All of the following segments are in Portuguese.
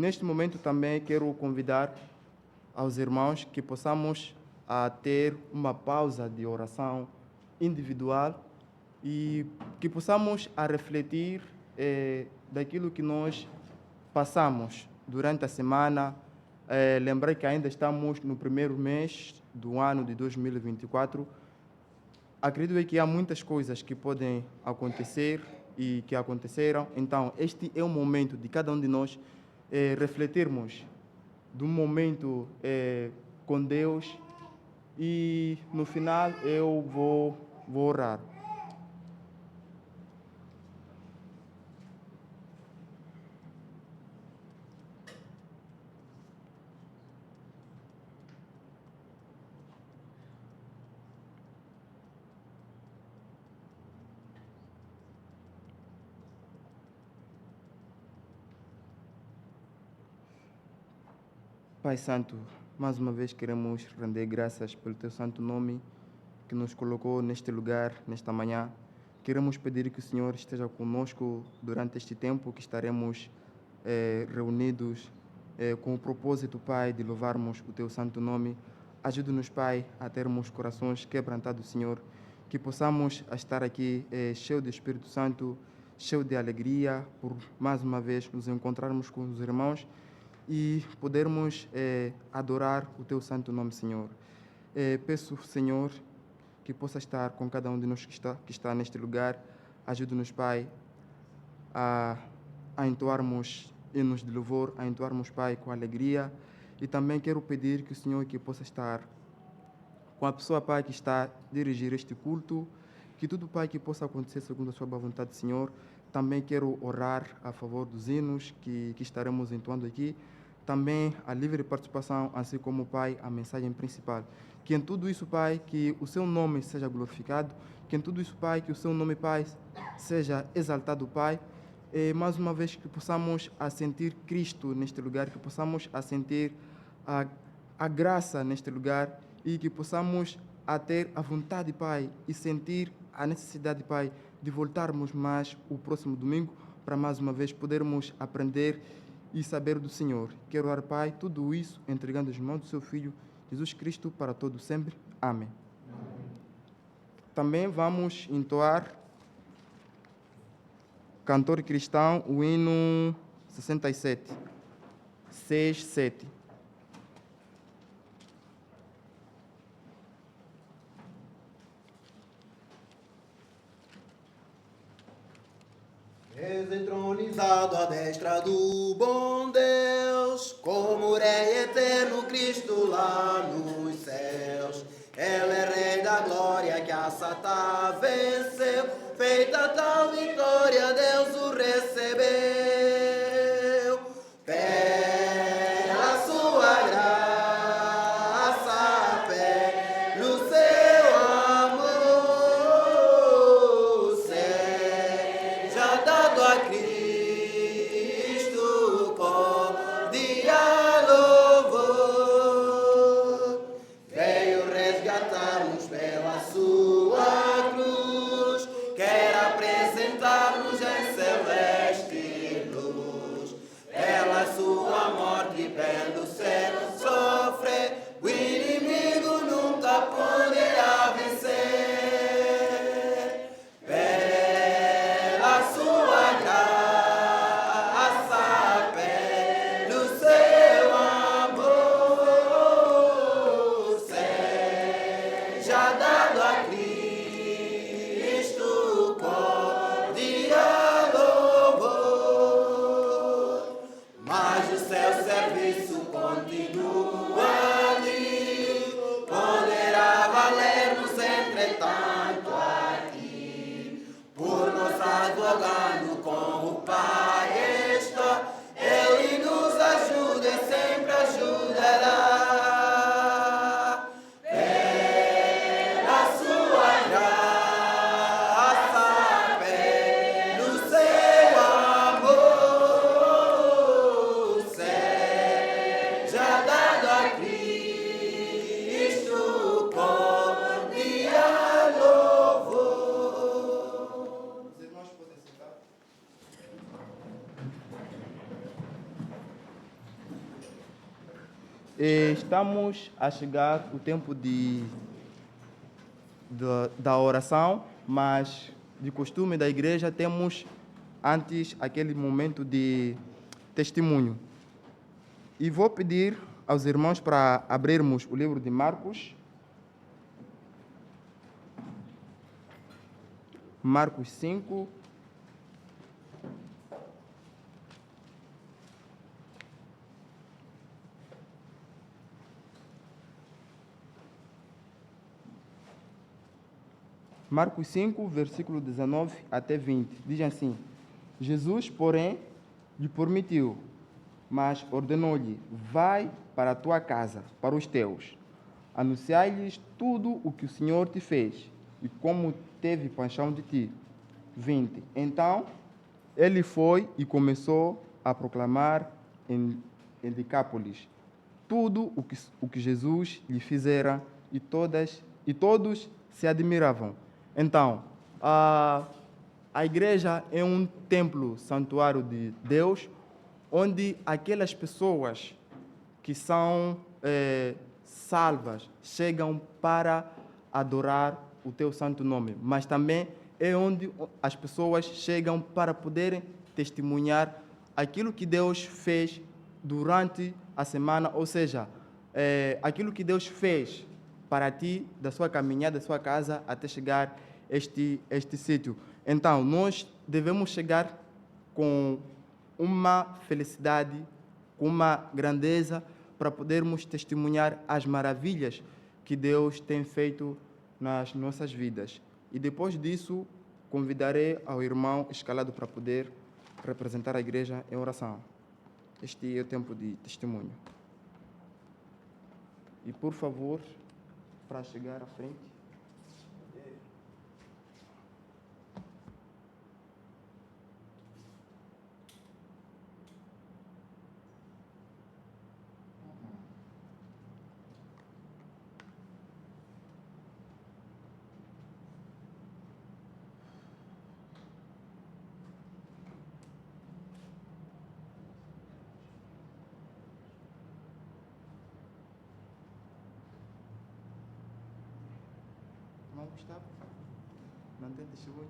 neste momento também quero convidar aos irmãos que possamos ter uma pausa de oração individual e que possamos refletir daquilo que nós passamos durante a semana. Lembrei que ainda estamos no primeiro mês do ano de 2024. Acredito que há muitas coisas que podem acontecer e que aconteceram. Então, este é o momento de cada um de nós refletirmos de um momento com Deus e no final eu vou orar. Pai Santo, mais uma vez queremos render graças pelo Teu santo nome que nos colocou neste lugar, nesta manhã. Queremos pedir que o Senhor esteja conosco durante este tempo que estaremos reunidos com o propósito, Pai, de louvarmos o Teu santo nome. Ajude-nos, Pai, a termos corações quebrantados, Senhor, que possamos estar aqui cheio do Espírito Santo, cheio de alegria, por mais uma vez nos encontrarmos com os irmãos e podermos adorar o Teu santo nome, Senhor. Peço, Senhor, que possa estar com cada um de nós que está neste lugar. Ajude-nos, Pai, a entoarmos hinos de louvor, a entoarmos, Pai, com alegria. E também quero pedir que o Senhor que possa estar com a pessoa, Pai, que está a dirigir este culto, que tudo, Pai, que possa acontecer segundo a sua boa vontade, Senhor. Também quero orar a favor dos hinos que estaremos entoando aqui. Também a livre participação, assim como, Pai, a mensagem principal. Que em tudo isso, Pai, que o Seu nome seja glorificado. Que em tudo isso, Pai, que o Seu nome, Pai, seja exaltado, Pai. E mais uma vez que possamos sentir Cristo neste lugar, que possamos sentir a graça neste lugar e que possamos ter a vontade, Pai, e sentir a necessidade, Pai, de voltarmos mais o próximo domingo para mais uma vez podermos aprender e saber do Senhor. Quero orar, Pai, tudo isso entregando as mãos do Seu Filho, Jesus Cristo, para todo sempre. Amém. Também vamos entoar cantor cristão, o hino 67, 6, 7. És entronizado à destra do bom Deus, como Rei eterno Cristo lá nos céus. Ele é Rei da glória que a Satã venceu, feita tal vitória, Deus o recebeu. Pela sua graça, pelo seu amor, seja dado a Cristo cordial louvor. Veio resgatar-nos pela sua cruz, quer apresentar-nos em celeste luz. Pela sua morte, pelo céu sofrer, o inimigo nunca poderá vencer. Pela sua graça, pelo seu amor, seja dado a Cristo cordial louvor. Mas o seu serviço continua ali, poderá valer-nos entretanto aqui. Por nós advogando com o Pai está, Ele nos ajuda e sempre ajudará. estamos a chegar o tempo da oração, mas de costume da igreja temos antes aquele momento de testemunho. E vou pedir aos irmãos para abrirmos o livro de Marcos. Marcos 5. Marcos 5, versículo 19 até 20. Diz assim: Jesus, porém, lhe permitiu, mas ordenou-lhe: vai para a tua casa, para os teus, anunciai-lhes tudo o que o Senhor te fez e como teve paixão de ti. 20. Então, ele foi e começou a proclamar em Decápolis tudo o que Jesus lhe fizera e todos se admiravam. Então, a igreja é um templo, santuário de Deus, onde aquelas pessoas que são salvas chegam para adorar o teu santo nome, mas também é onde as pessoas chegam para poderem testemunhar aquilo que Deus fez durante a semana, ou seja, aquilo que Deus fez para ti, da sua caminhada, da sua casa, até chegar este sítio. Então, nós devemos chegar com uma felicidade, com uma grandeza, para podermos testemunhar as maravilhas que Deus tem feito nas nossas vidas. E depois disso, convidarei ao irmão Escalado para poder representar a igreja em oração. Este é o tempo de testemunho. E, por favor, para chegar à frente. Irmão Gustavo, não tem testemunho?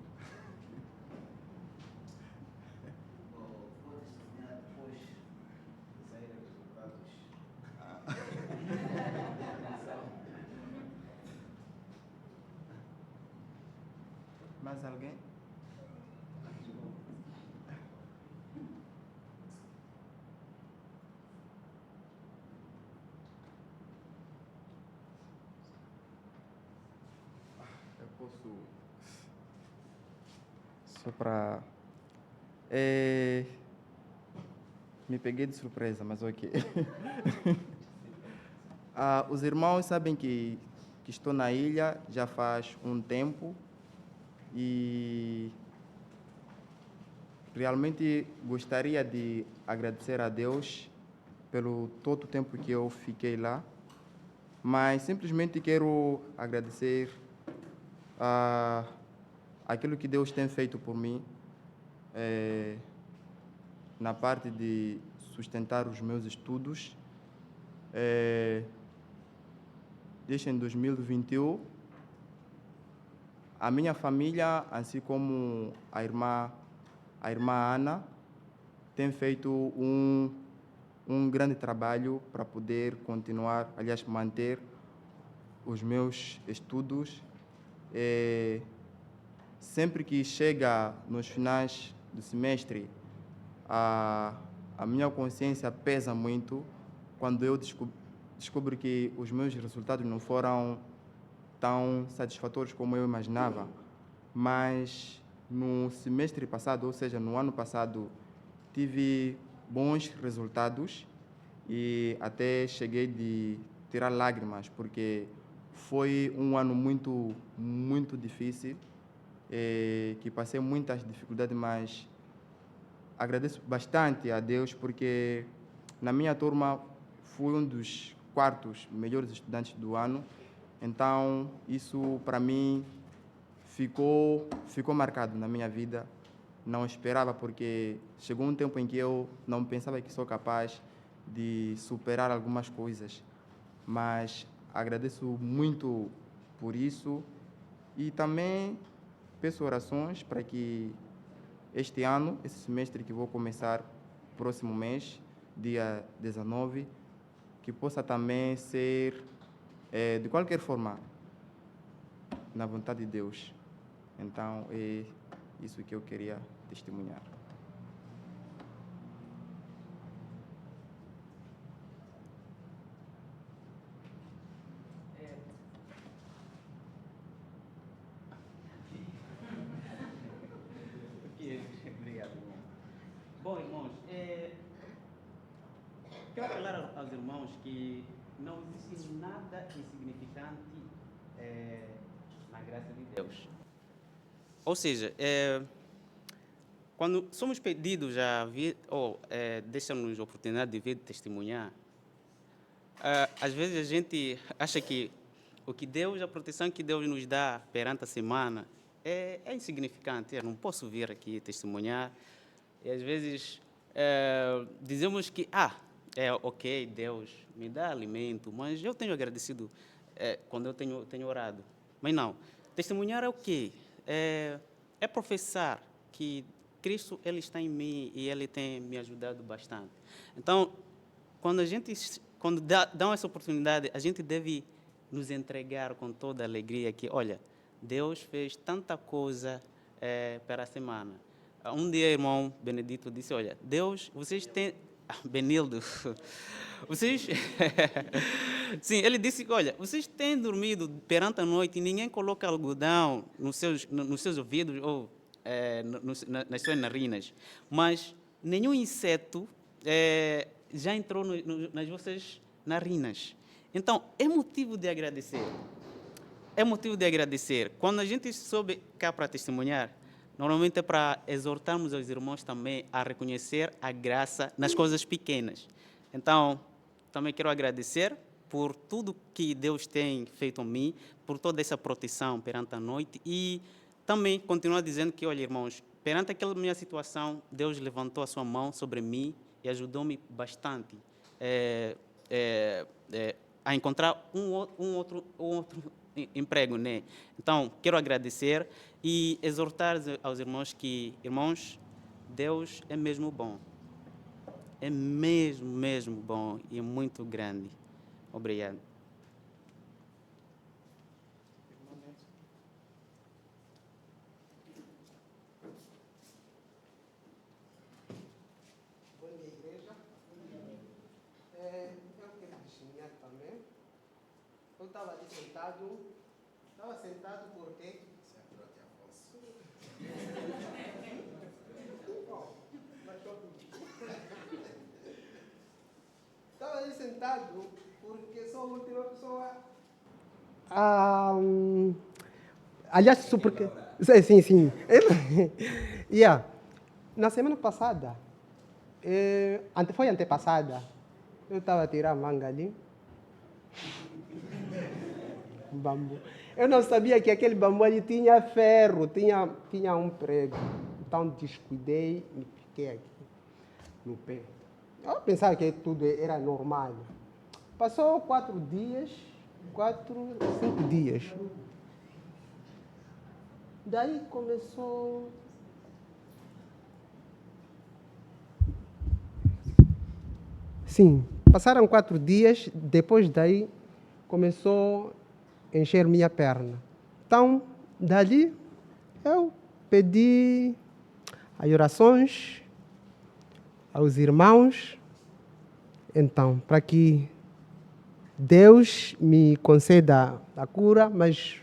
Vou testemunhar depois de saírem os resultados. Mais alguém? Eu posso. Só para. Me peguei de surpresa, mas ok. Os irmãos sabem que estou na ilha já faz um tempo e realmente gostaria de agradecer a Deus pelo todo o tempo que eu fiquei lá, mas simplesmente quero agradecer aquilo que Deus tem feito por mim, na parte de sustentar os meus estudos. Desde em 2021, a minha família, assim como a irmã Ana, tem feito um grande trabalho para poder continuar, aliás, manter os meus estudos. Sempre que chega nos finais do semestre, a minha consciência pesa muito quando eu descubro que os meus resultados não foram tão satisfatórios como eu imaginava. Mas no semestre passado, ou seja, no ano passado, tive bons resultados e até cheguei de tirar lágrimas, porque foi um ano muito, muito difícil, que passei muitas dificuldades, mas agradeço bastante a Deus, porque na minha turma fui um dos quartos melhores estudantes do ano. Então, isso para mim ficou marcado na minha vida. Não esperava, porque chegou um tempo em que eu não pensava que sou capaz de superar algumas coisas. mas agradeço muito por isso e também peço orações para que este ano, esse semestre que vou começar próximo mês, dia 19, que possa também ser, de qualquer forma, na vontade de Deus. Então, é isso que eu queria testemunhar. Obrigado, irmão. Bom, irmãos, quero falar aos irmãos que não existe nada insignificante na graça de Deus. Ou seja, quando somos pedidos a vir, ou deixam-nos a oportunidade de vir testemunhar, às vezes a gente acha que a proteção que Deus nos dá perante a semana é insignificante. Eu não posso vir aqui testemunhar. E às vezes dizemos que, ok, Deus me dá alimento, mas eu tenho agradecido quando eu tenho orado. Mas não, testemunhar é o quê? É professar que Cristo ele está em mim e Ele tem me ajudado bastante. Então, quando dão essa oportunidade, a gente deve nos entregar com toda a alegria que, olha, Deus fez tanta coisa para a semana. Um dia, irmão Benedito disse, olha, Deus, vocês têm... Benildo, vocês... Sim, ele disse, olha, vocês têm dormido perante a noite e ninguém coloca algodão nos seus ouvidos ou nas suas narinas, mas nenhum inseto já entrou nas vossas narinas. Então, é motivo de agradecer. É motivo de agradecer. Quando a gente soube cá para testemunhar, normalmente é para exortarmos os irmãos também a reconhecer a graça nas coisas pequenas. Então, também quero agradecer por tudo que Deus tem feito a mim, por toda essa proteção perante a noite e também continuar dizendo que, olha, irmãos, perante aquela minha situação, Deus levantou a sua mão sobre mim e ajudou-me bastante a encontrar um outro emprego, né? Então, quero agradecer e exortar aos irmãos que, irmãos, Deus é mesmo bom. É mesmo bom e muito grande. Obrigado. Bom dia, igreja. Eu quero testemunhar também. Eu estava ali sentado. Estava sentado porque... Estava ali sentado porque sou a última pessoa... aliás, isso porque... Sim. Yeah. Na semana passada, foi antepassada, eu estava a tirar a manga ali. Bambu. Eu não sabia que aquele bambu ali tinha ferro, tinha um prego. Então descuidei e fiquei aqui no pé. Eu pensava que tudo era normal. Passou 5 dias. Daí começou... Sim, passaram 4 dias, depois daí começou a encher minha perna. Então, dali eu pedi as orações aos irmãos, então, para que Deus me conceda a cura, mas,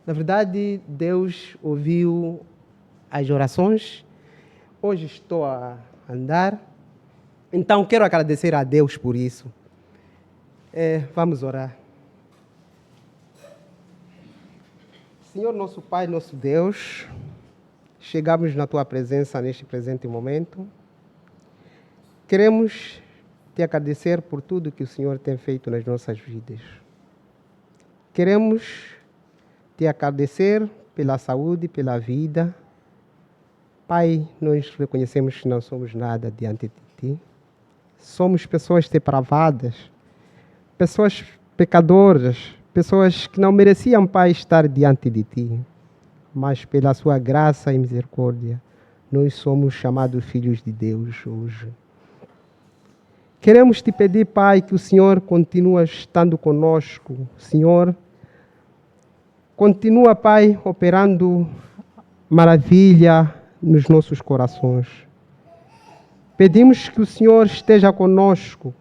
na verdade, Deus ouviu as orações. Hoje estou a andar. Então, quero agradecer a Deus por isso. Vamos orar. Senhor, nosso Pai, nosso Deus, chegamos na Tua presença neste presente momento. Queremos Te agradecer por tudo que o Senhor tem feito nas nossas vidas. Queremos Te agradecer pela saúde, pela vida. Pai, nós reconhecemos que não somos nada diante de Ti. Somos pessoas depravadas, pessoas pecadoras, pessoas que não mereciam, Pai, estar diante de Ti. Mas pela Sua graça e misericórdia, nós somos chamados filhos de Deus hoje. Queremos Te pedir, Pai, que o Senhor continue estando conosco. Senhor, continua, Pai, operando maravilha nos nossos corações. Pedimos que o Senhor esteja conosco,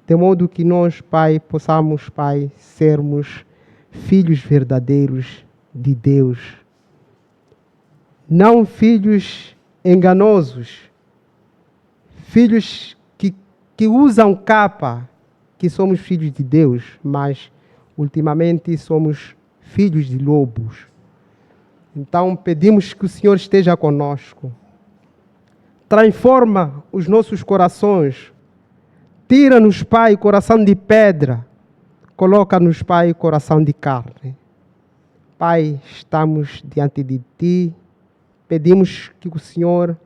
de modo que nós, Pai, possamos, Pai, sermos filhos verdadeiros de Deus. Não filhos enganosos, filhos que usam capa, que somos filhos de Deus, mas ultimamente somos filhos de lobos. Então pedimos que o Senhor esteja conosco. Transforma os nossos corações. Tira-nos, Pai, coração de pedra. Coloca-nos, Pai, coração de carne. Pai, estamos diante de Ti. Pedimos que o Senhor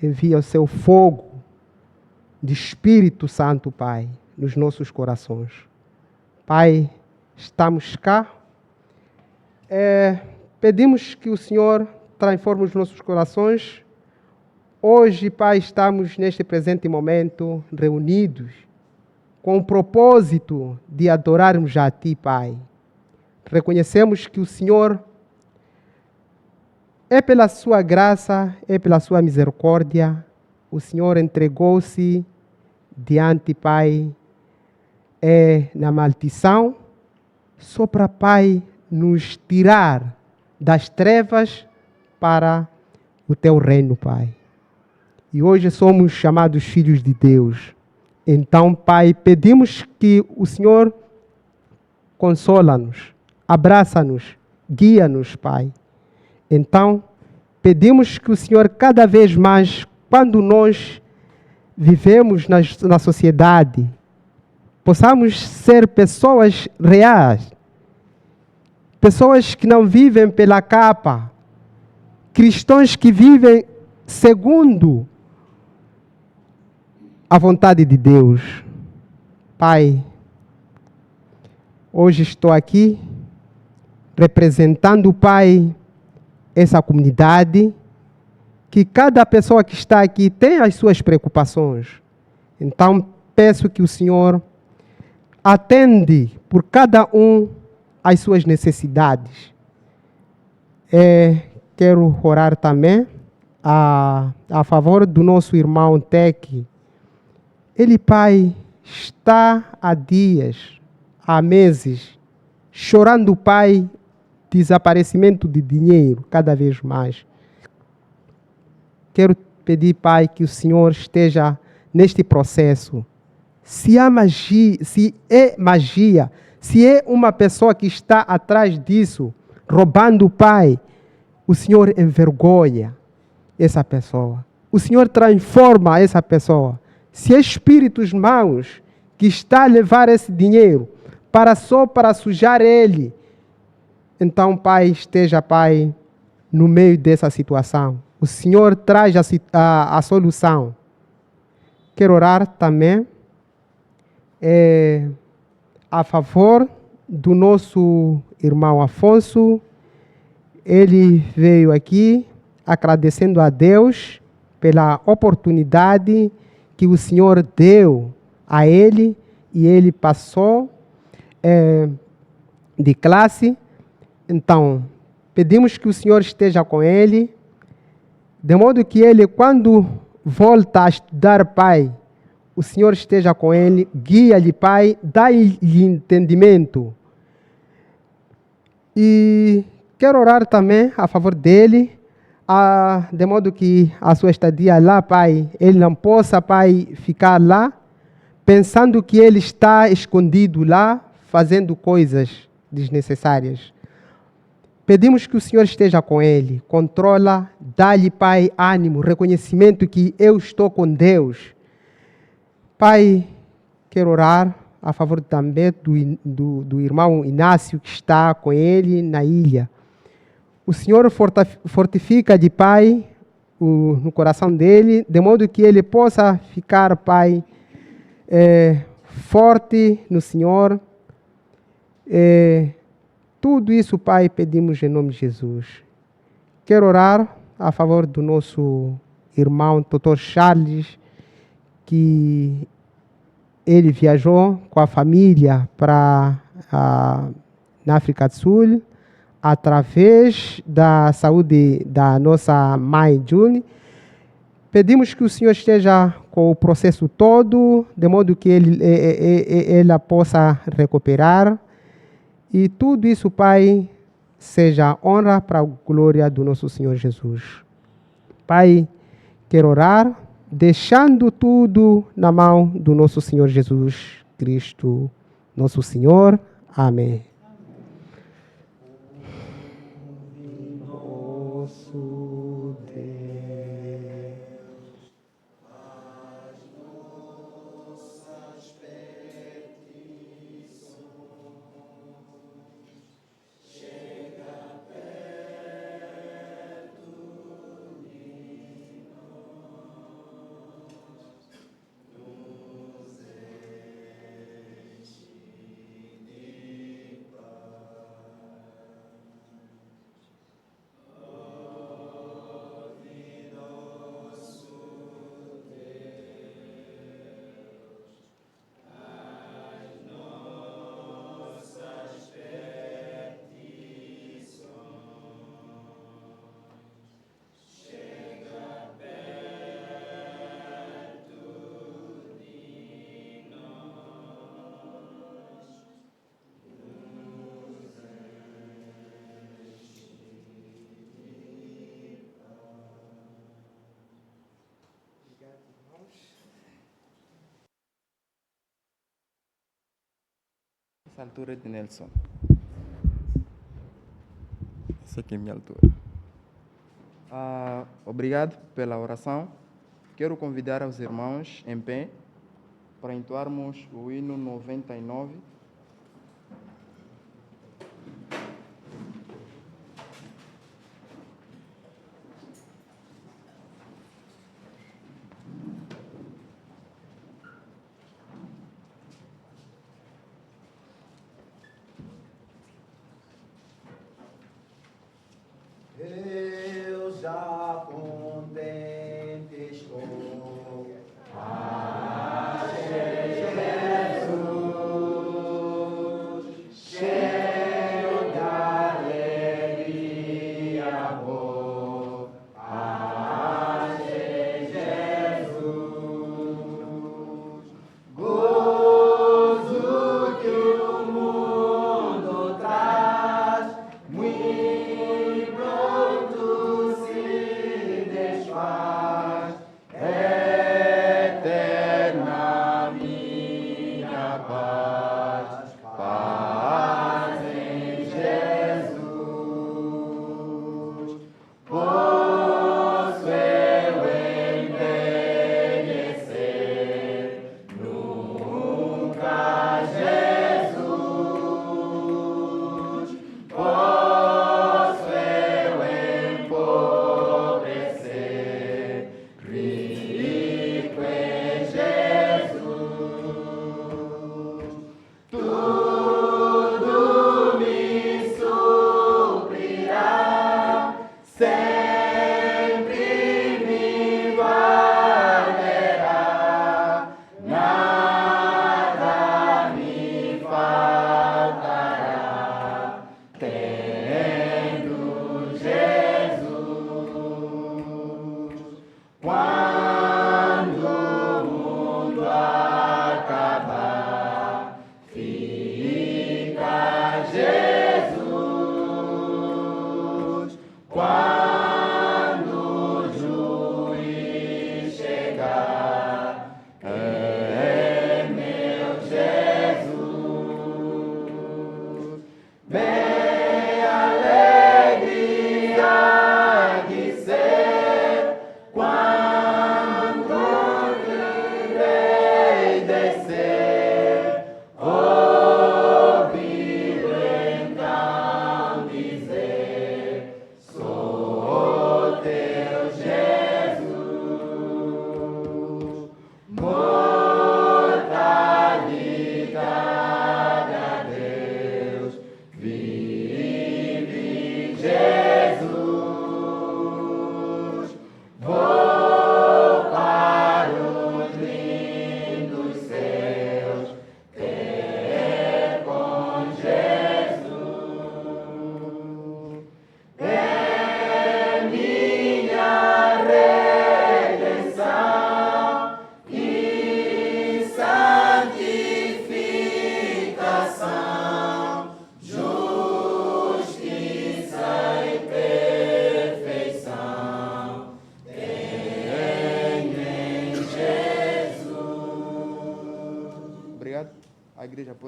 envie o Seu fogo de Espírito Santo, Pai, nos nossos corações. Pai, estamos cá. Pedimos que o Senhor transforme os nossos corações. Hoje, Pai, estamos neste presente momento reunidos com o propósito de adorarmos a Ti, Pai. Reconhecemos que o Senhor é pela Sua graça, é pela Sua misericórdia. O Senhor entregou-se diante, Pai, na maldição, só para, Pai, nos tirar das trevas para o Teu reino, Pai. E hoje somos chamados filhos de Deus. Então, Pai, pedimos que o Senhor consola-nos, abraça-nos, guia-nos, Pai. Então, pedimos que o Senhor cada vez mais, quando nós vivemos na sociedade, possamos ser pessoas reais, pessoas que não vivem pela capa, cristãos que vivem segundo a vontade de Deus. Pai, hoje estou aqui representando, Pai, essa comunidade, que cada pessoa que está aqui tem as suas preocupações. Então, peço que o Senhor atende por cada um as suas necessidades. Quero orar também a favor do nosso irmão Tec. Ele, Pai, está há dias, há meses, chorando, Pai, desaparecimento de dinheiro cada vez mais. Quero pedir, Pai, que o Senhor esteja neste processo. Se há magia, se é uma pessoa que está atrás disso, roubando, Pai, o Senhor envergonha essa pessoa. O Senhor transforma essa pessoa. Se é espíritos maus que está a levar esse dinheiro só para sujar ele, então, Pai, esteja, Pai, no meio dessa situação. O Senhor traz a solução. Quero orar também a favor do nosso irmão Afonso. Ele veio aqui agradecendo a Deus pela oportunidade que o Senhor deu a ele e ele passou de classe. Então, pedimos que o Senhor esteja com ele, de modo que ele, quando volta a estudar, Pai, o Senhor esteja com ele, guia-lhe, Pai, dá-lhe entendimento. E quero orar também a favor dele, de modo que a sua estadia lá, Pai, ele não possa, Pai, ficar lá, pensando que ele está escondido lá, fazendo coisas desnecessárias. Pedimos que o Senhor esteja com ele, controla, dá-lhe, Pai, ânimo, reconhecimento que eu estou com Deus. Pai, quero orar a favor também do irmão Inácio que está com ele na ilha. O Senhor fortifica de Pai no coração dele, de modo que ele possa ficar, Pai, forte no Senhor. Tudo isso, Pai, pedimos em nome de Jesus. Quero orar a favor do nosso irmão, Dr. Charles, que ele viajou com a família para na África do Sul, através da saúde da nossa mãe, June. Pedimos que o Senhor esteja com o processo todo, de modo que ela possa recuperar. E tudo isso, Pai, seja honra para a glória do nosso Senhor Jesus. Pai, quero orar, deixando tudo na mão do nosso Senhor Jesus Cristo, nosso Senhor. Amém. Nosso Deus, as nossas petições, chega perto de nós, nos enche de paz. Essa altura é de Nelson. Essa aqui é a minha altura. Obrigado pela oração. Quero convidar os irmãos em pé para entoarmos o hino 99. Eu já contente estou. Jesus.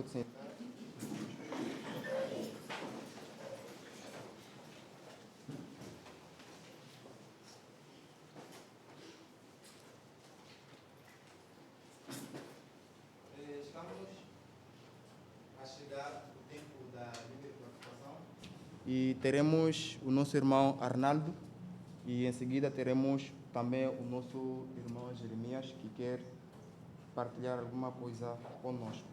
sentar. Estamos a chegar no tempo da livre participação e teremos o nosso irmão Arnaldo e em seguida teremos também o nosso irmão Jeremias que quer partilhar alguma coisa conosco.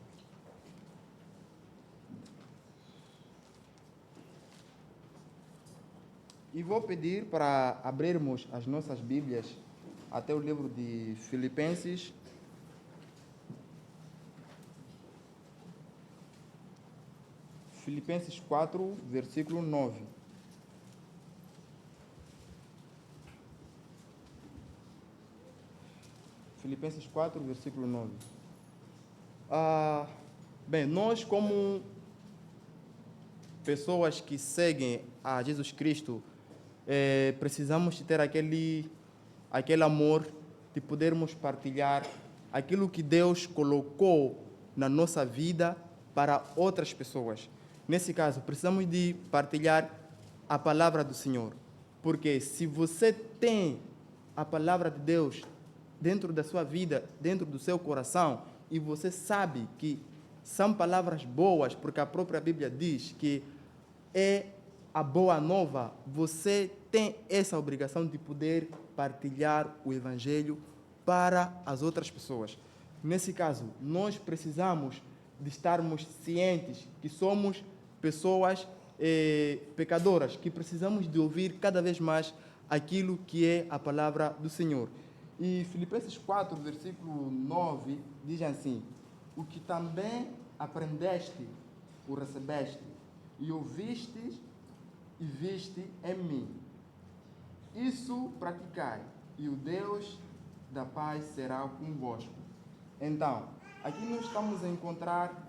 E vou pedir para abrirmos as nossas Bíblias até o livro de Filipenses. Filipenses 4, versículo 9. Filipenses 4, versículo 9. Bem, nós como pessoas que seguem a Jesus Cristo, precisamos de ter aquele amor de podermos partilhar aquilo que Deus colocou na nossa vida para outras pessoas. Nesse caso, precisamos de partilhar a palavra do Senhor. Porque se você tem a palavra de Deus dentro da sua vida, dentro do seu coração, e você sabe que são palavras boas, porque a própria Bíblia diz que é a boa nova, você tem essa obrigação de poder partilhar o Evangelho para as outras pessoas. Nesse caso, nós precisamos de estarmos cientes que somos pessoas pecadoras, que precisamos de ouvir cada vez mais aquilo que é a palavra do Senhor. E Filipenses 4, versículo 9, diz assim: o que também aprendeste, o recebeste, e ouviste e viste em mim. Isso praticai, e o Deus da paz será convosco. Então, aqui nós estamos a encontrar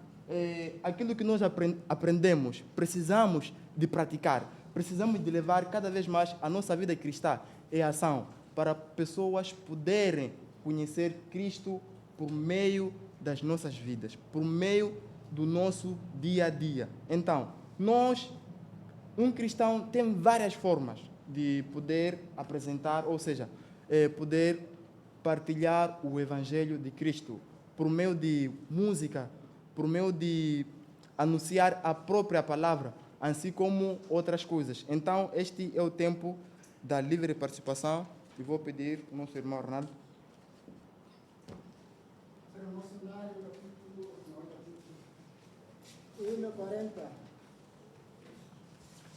aquilo que nós aprendemos, precisamos de praticar, precisamos de levar cada vez mais a nossa vida cristã em ação, para pessoas poderem conhecer Cristo por meio das nossas vidas, por meio do nosso dia a dia. Então, um cristão tem várias formas de poder apresentar, ou seja, poder partilhar o Evangelho de Cristo, por meio de música, por meio de anunciar a própria palavra, assim como outras coisas. Então, este é o tempo da livre participação e vou pedir ao nosso irmão Arnaldo. Hino 40.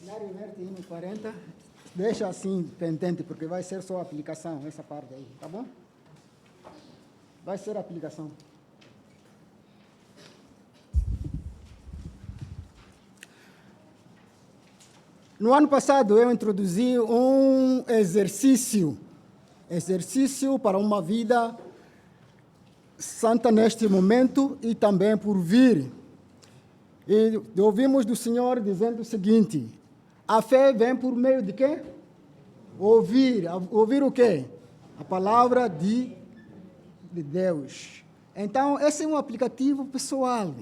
Nário inverte hino 40. Deixa assim pendente, porque vai ser só aplicação, essa parte aí, tá bom? Vai ser aplicação. No ano passado eu introduzi um exercício para uma vida santa neste momento e também por vir. E ouvimos do Senhor dizendo o seguinte: a fé vem por meio de quê? Ouvir. Ouvir o quê? A palavra de Deus. Então, esse é um aplicativo pessoal,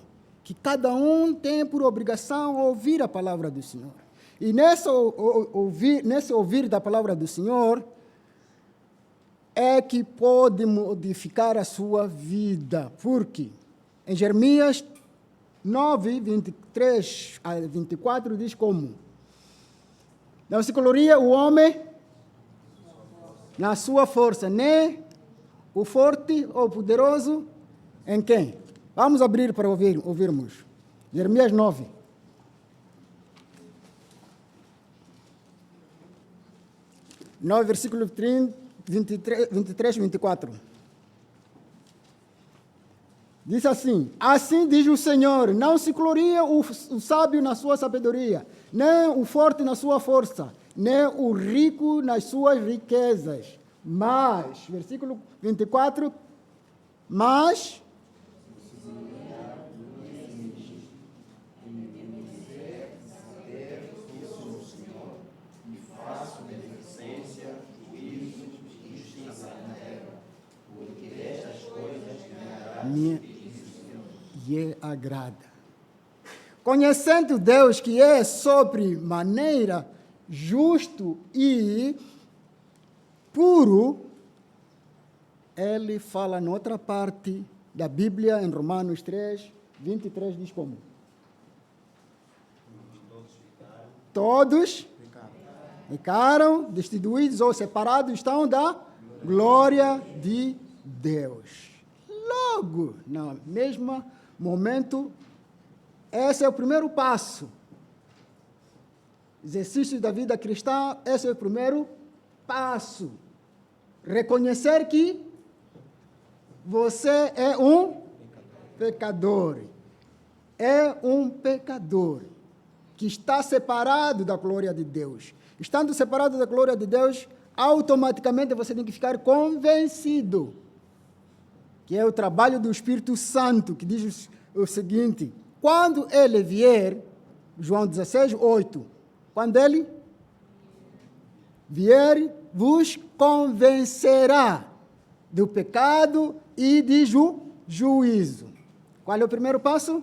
que cada um tem por obrigação ouvir a palavra do Senhor. E nesse ouvir da palavra do Senhor, é que pode modificar a sua vida. Por quê? Em Jeremias 9, 23 a 24, diz como? Não se gloria o homem na sua força, nem o forte ou poderoso em quem? Vamos abrir para ouvirmos. Jeremias 9. Versículo 23 e 24. Diz assim: assim diz o Senhor, não se gloria o sábio na sua sabedoria, nem o forte na sua força, nem o rico nas suas riquezas. Mas, versículo 24, mas... lhe agrada. Conhecendo Deus que é sobremaneira justo e puro, ele fala noutra parte da Bíblia, em Romanos 3, 23, diz como? Todos ficaram destituídos ou separados estão da glória de Deus. Logo, no mesmo momento, esse é o primeiro passo. Exercício da vida cristã, esse é o primeiro passo. Reconhecer que você é um pecador. É um pecador que está separado da glória de Deus. Estando separado da glória de Deus, automaticamente você tem que ficar convencido, que é o trabalho do Espírito Santo, que diz o seguinte: quando ele vier, João 16, 8, quando ele vier, vos convencerá do pecado e de juízo. Qual é o primeiro passo?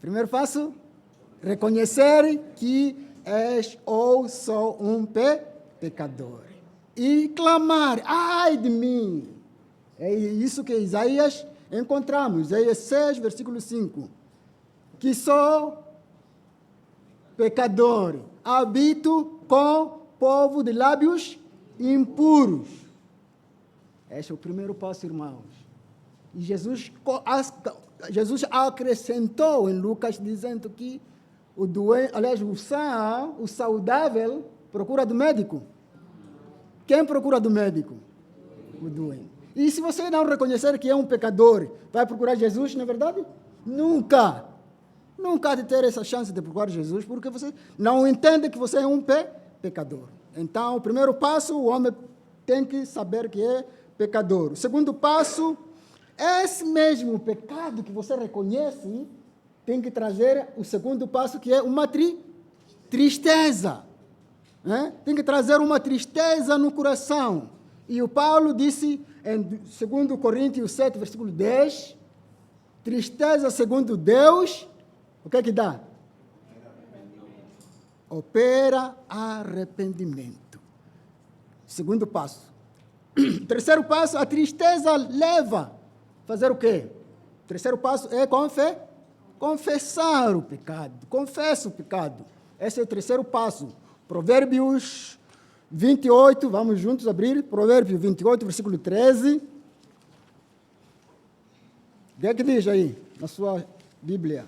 Primeiro passo, reconhecer que és ou sou um pecador. E clamar, ai de mim. É isso que Isaías encontramos, Isaías 6, versículo 5. Que sou pecador, habito com povo de lábios impuros. Este é o primeiro passo, irmãos. E Jesus acrescentou em Lucas dizendo que o doente, aliás, o saudável procura do médico. Quem procura do médico? O doente. E se você não reconhecer que é um pecador, vai procurar Jesus, não é verdade? Nunca. Nunca há de ter essa chance de procurar Jesus, porque você não entende que você é um pecador. Então, o primeiro passo, o homem tem que saber que é pecador. O segundo passo, esse mesmo pecado que você reconhece, tem que trazer o segundo passo, que é uma tristeza. Tem que trazer uma tristeza no coração. E o Paulo disse, em 2 Coríntios 7, versículo 10, tristeza segundo Deus, o que é que dá? Opera arrependimento. Segundo passo. Terceiro passo, a tristeza leva a fazer o quê? O terceiro passo é confessar o pecado. Confessa o pecado. Esse é o terceiro passo. Provérbios 28, vamos juntos abrir. Provérbios 28, versículo 13. O que é que diz aí na sua Bíblia?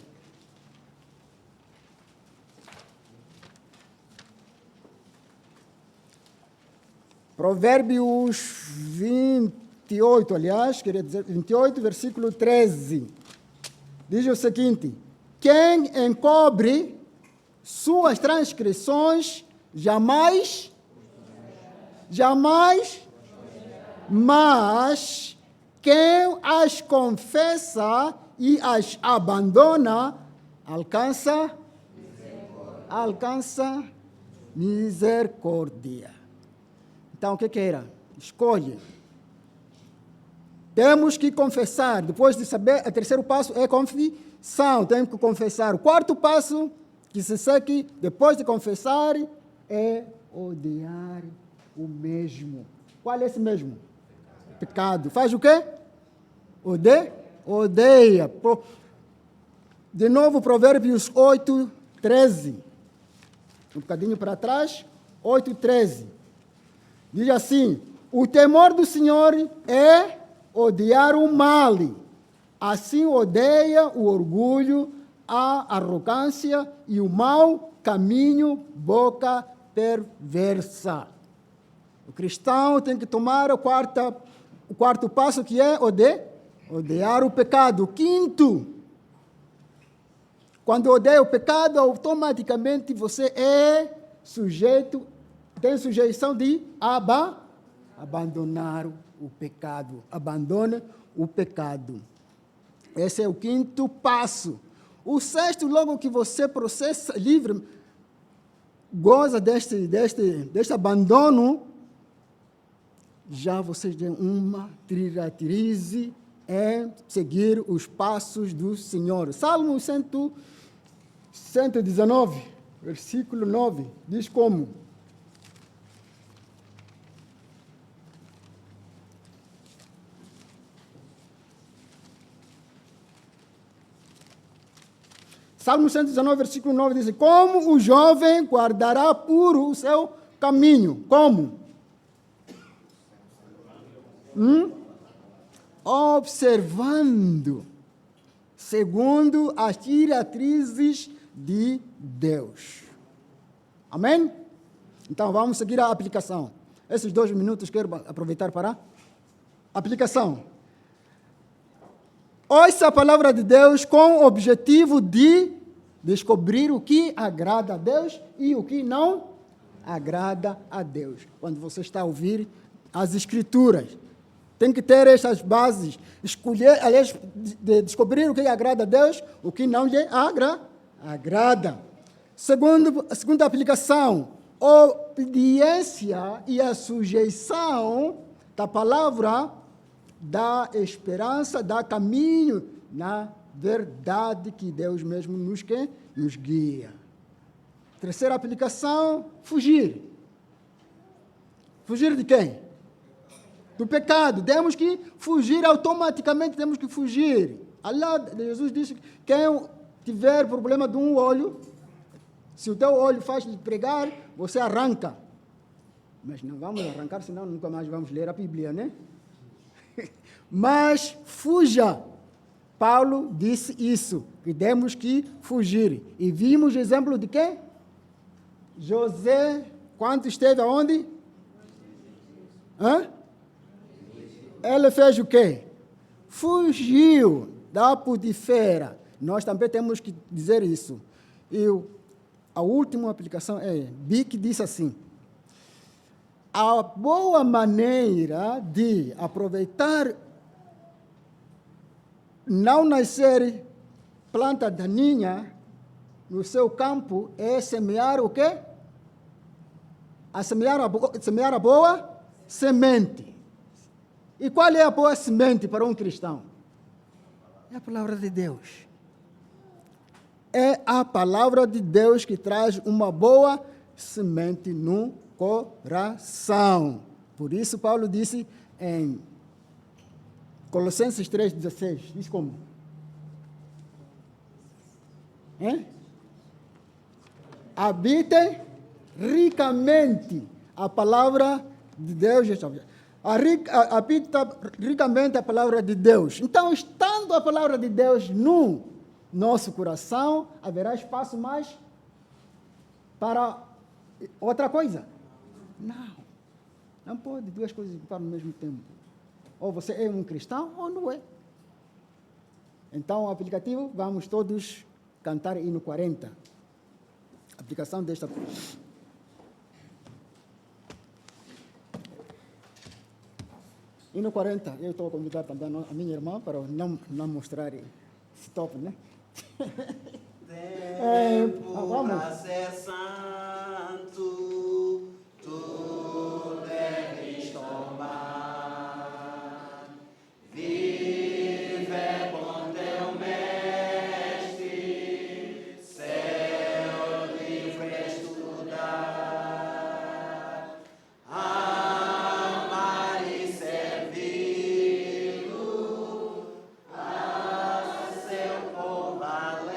Provérbios 28, aliás, queria dizer 28, versículo 13. Diz o seguinte: quem encobre suas transgressões jamais, mas quem as confessa e as abandona alcança misericórdia. Então, o que era? Escolhe. Temos que confessar. Depois de saber, o terceiro passo é confissão. Temos que confessar. O quarto passo, que se segue depois de confessar, é odiar o mesmo. Qual é esse mesmo? Pecado. Faz o quê? Odeia. De novo, Provérbios 8, 13. Um bocadinho para trás. 8, 13. Diz assim: o temor do Senhor é odiar o mal. Assim odeia o orgulho, a arrogância e o mau caminho, boca perversa. O cristão tem que tomar o quarto passo, que é odiar o pecado. O quinto, quando odeia o pecado, automaticamente você é sujeito, tem sujeição de abandonar o pecado. Abandona o pecado. Esse é o quinto passo. O sexto, logo que você processa livre, goza deste abandono, já você tem uma diretriz em seguir os passos do Senhor. Salmo 119, versículo 9, diz como? Salmo 119, versículo 9 diz: como o jovem guardará puro o seu caminho? Como? Observando, segundo as diretrizes de Deus. Amém? Então vamos seguir a aplicação. Esses 2 minutos quero aproveitar para aplicação. Ouça a palavra de Deus com o objetivo de descobrir o que agrada a Deus e o que não agrada a Deus. Quando você está a ouvir as Escrituras, tem que ter essas bases, escolher, aliás, descobrir o que agrada a Deus, o que não lhe agrada. Segunda aplicação, obediência e a sujeição da palavra dá esperança, dá caminho na verdade que Deus mesmo nos guia. Terceira aplicação, fugir. Fugir de quem? Do pecado. Temos que fugir automaticamente, temos que fugir. Jesus disse que quem tiver problema de um olho, se o teu olho faz-lhe pregar, você arranca. Mas não vamos arrancar, senão nunca mais vamos ler a Bíblia, né? Mas fuja. Paulo disse isso, que temos que fugir. E vimos exemplo de quê? José, quando esteve aonde? Ele fez o quê? Fugiu da Potifera. Nós também temos que dizer isso. E a última aplicação é, Bic disse assim: a boa maneira de aproveitar não nascer planta daninha no seu campo é semear o quê? Semear a boa semente. E qual é a boa semente para um cristão? É a palavra de Deus. É a palavra de Deus que traz uma boa semente no coração. Por isso Paulo disse em Colossenses 3,16, diz como? Habite ricamente a palavra de Deus. Habita ricamente a palavra de Deus. Então, estando a palavra de Deus no nosso coração, haverá espaço mais para outra coisa? Não. Não pode duas coisas para o mesmo tempo. Ou você é um cristão ou não é. Então, o aplicativo, vamos todos cantar hino 40. Aplicação desta. Hino 40, eu estou a convidar também a minha irmã para não mostrar stop, né? Tempo para ser santo, tu deves tomar. Vive com teu mestre, seu livro estudar. Amar e servi-lo, a seu por valer.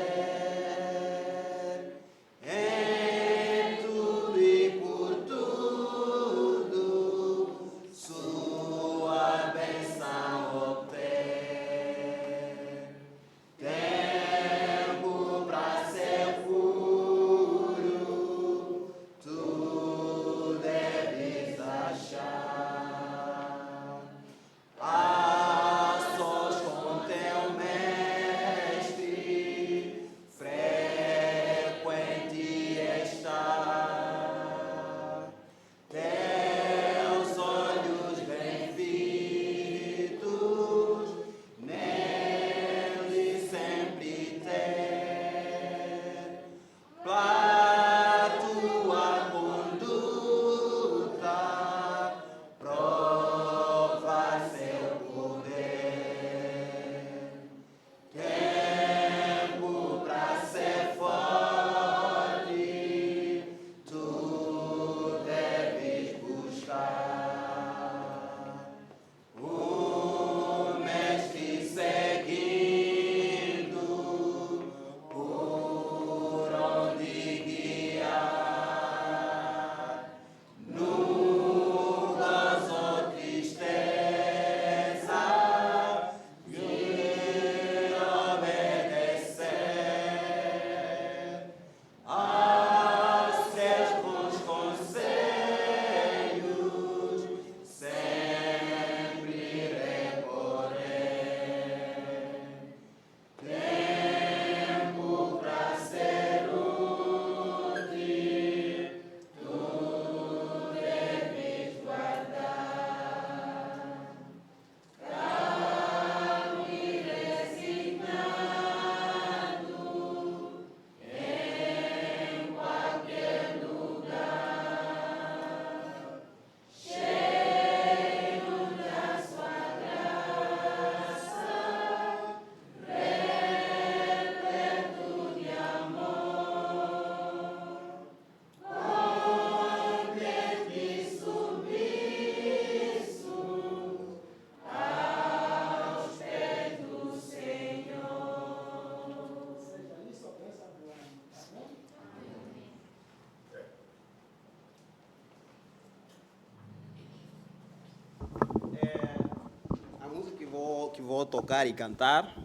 que vou tocar e cantar,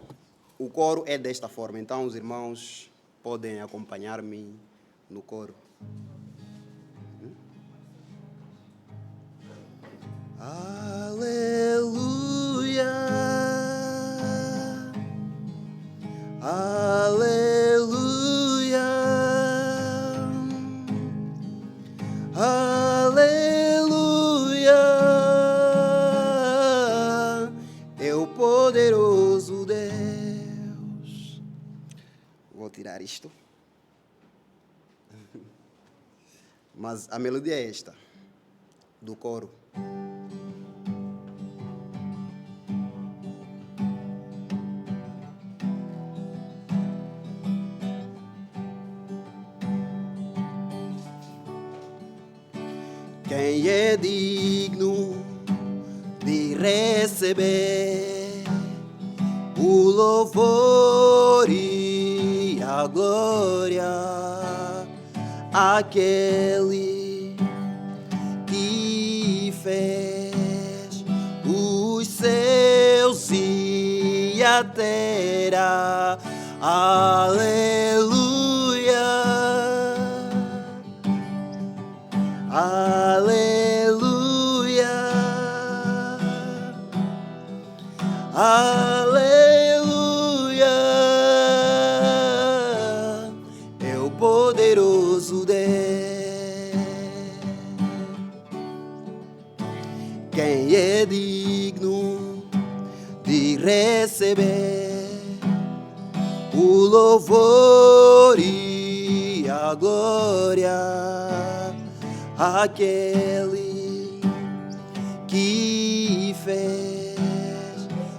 o coro é desta forma. Então os irmãos podem acompanhar-me no coro. Aleluia, aleluia, aleluia, é o poderoso Deus. Vou tirar isto. Mas a melodia é esta, do coro. Quem é digno de receber o louvor e a glória, aquele que fez os céus e a terra. Aleluia, aleluia, aleluia, é o poderoso Deus. Quem é digno de receber o louvor e a glória, aquele que fez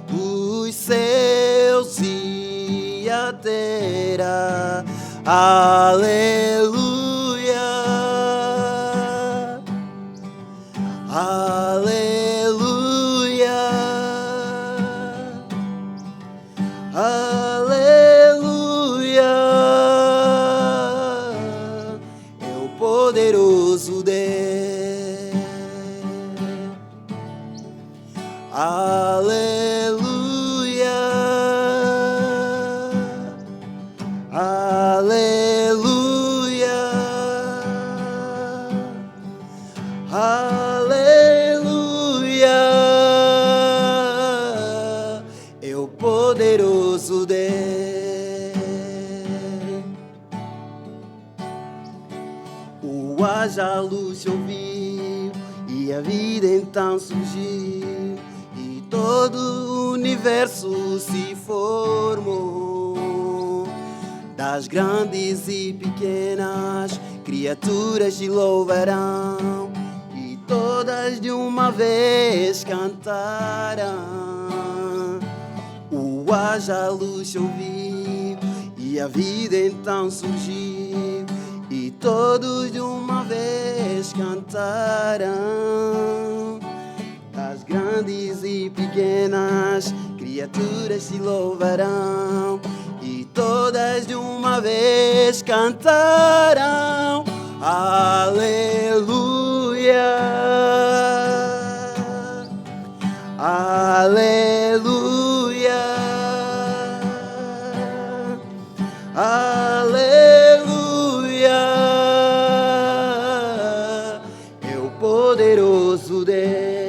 os céus e a terra. Aleluia, aleluia, aleluia, é o poderoso Deus. Aleluia, aleluia, aleluia, é o poderoso Deus. O haja luz se ouviu e a vida então surgiu, e todo o universo se formou. Das grandes e pequenas criaturas te louvarão, e todas de uma vez cantarão. O haja luz se ouviu e a vida então surgiu, e todos de uma vez cantarão. Das grandes e pequenas criaturas te louvarão, e todas de uma vez cantarão. Aleluia, aleluia, aleluia, é o poderoso Deus.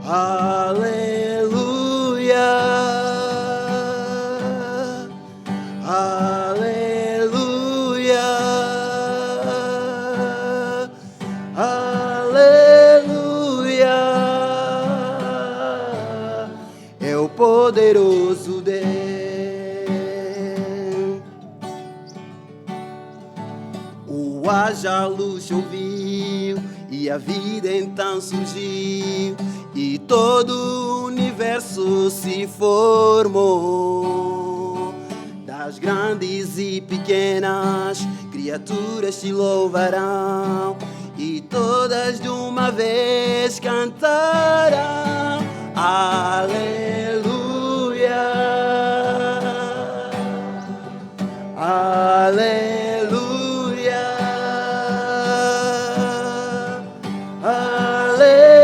Aleluia, aleluia, aleluia, é o poderoso Deus. O haja luz se ouviu e a vida então surgiu, e todo o universo se formou. Das grandes e pequenas criaturas te louvarão, e todas de uma vez cantarão. Aleluia, aleluia, aleluia,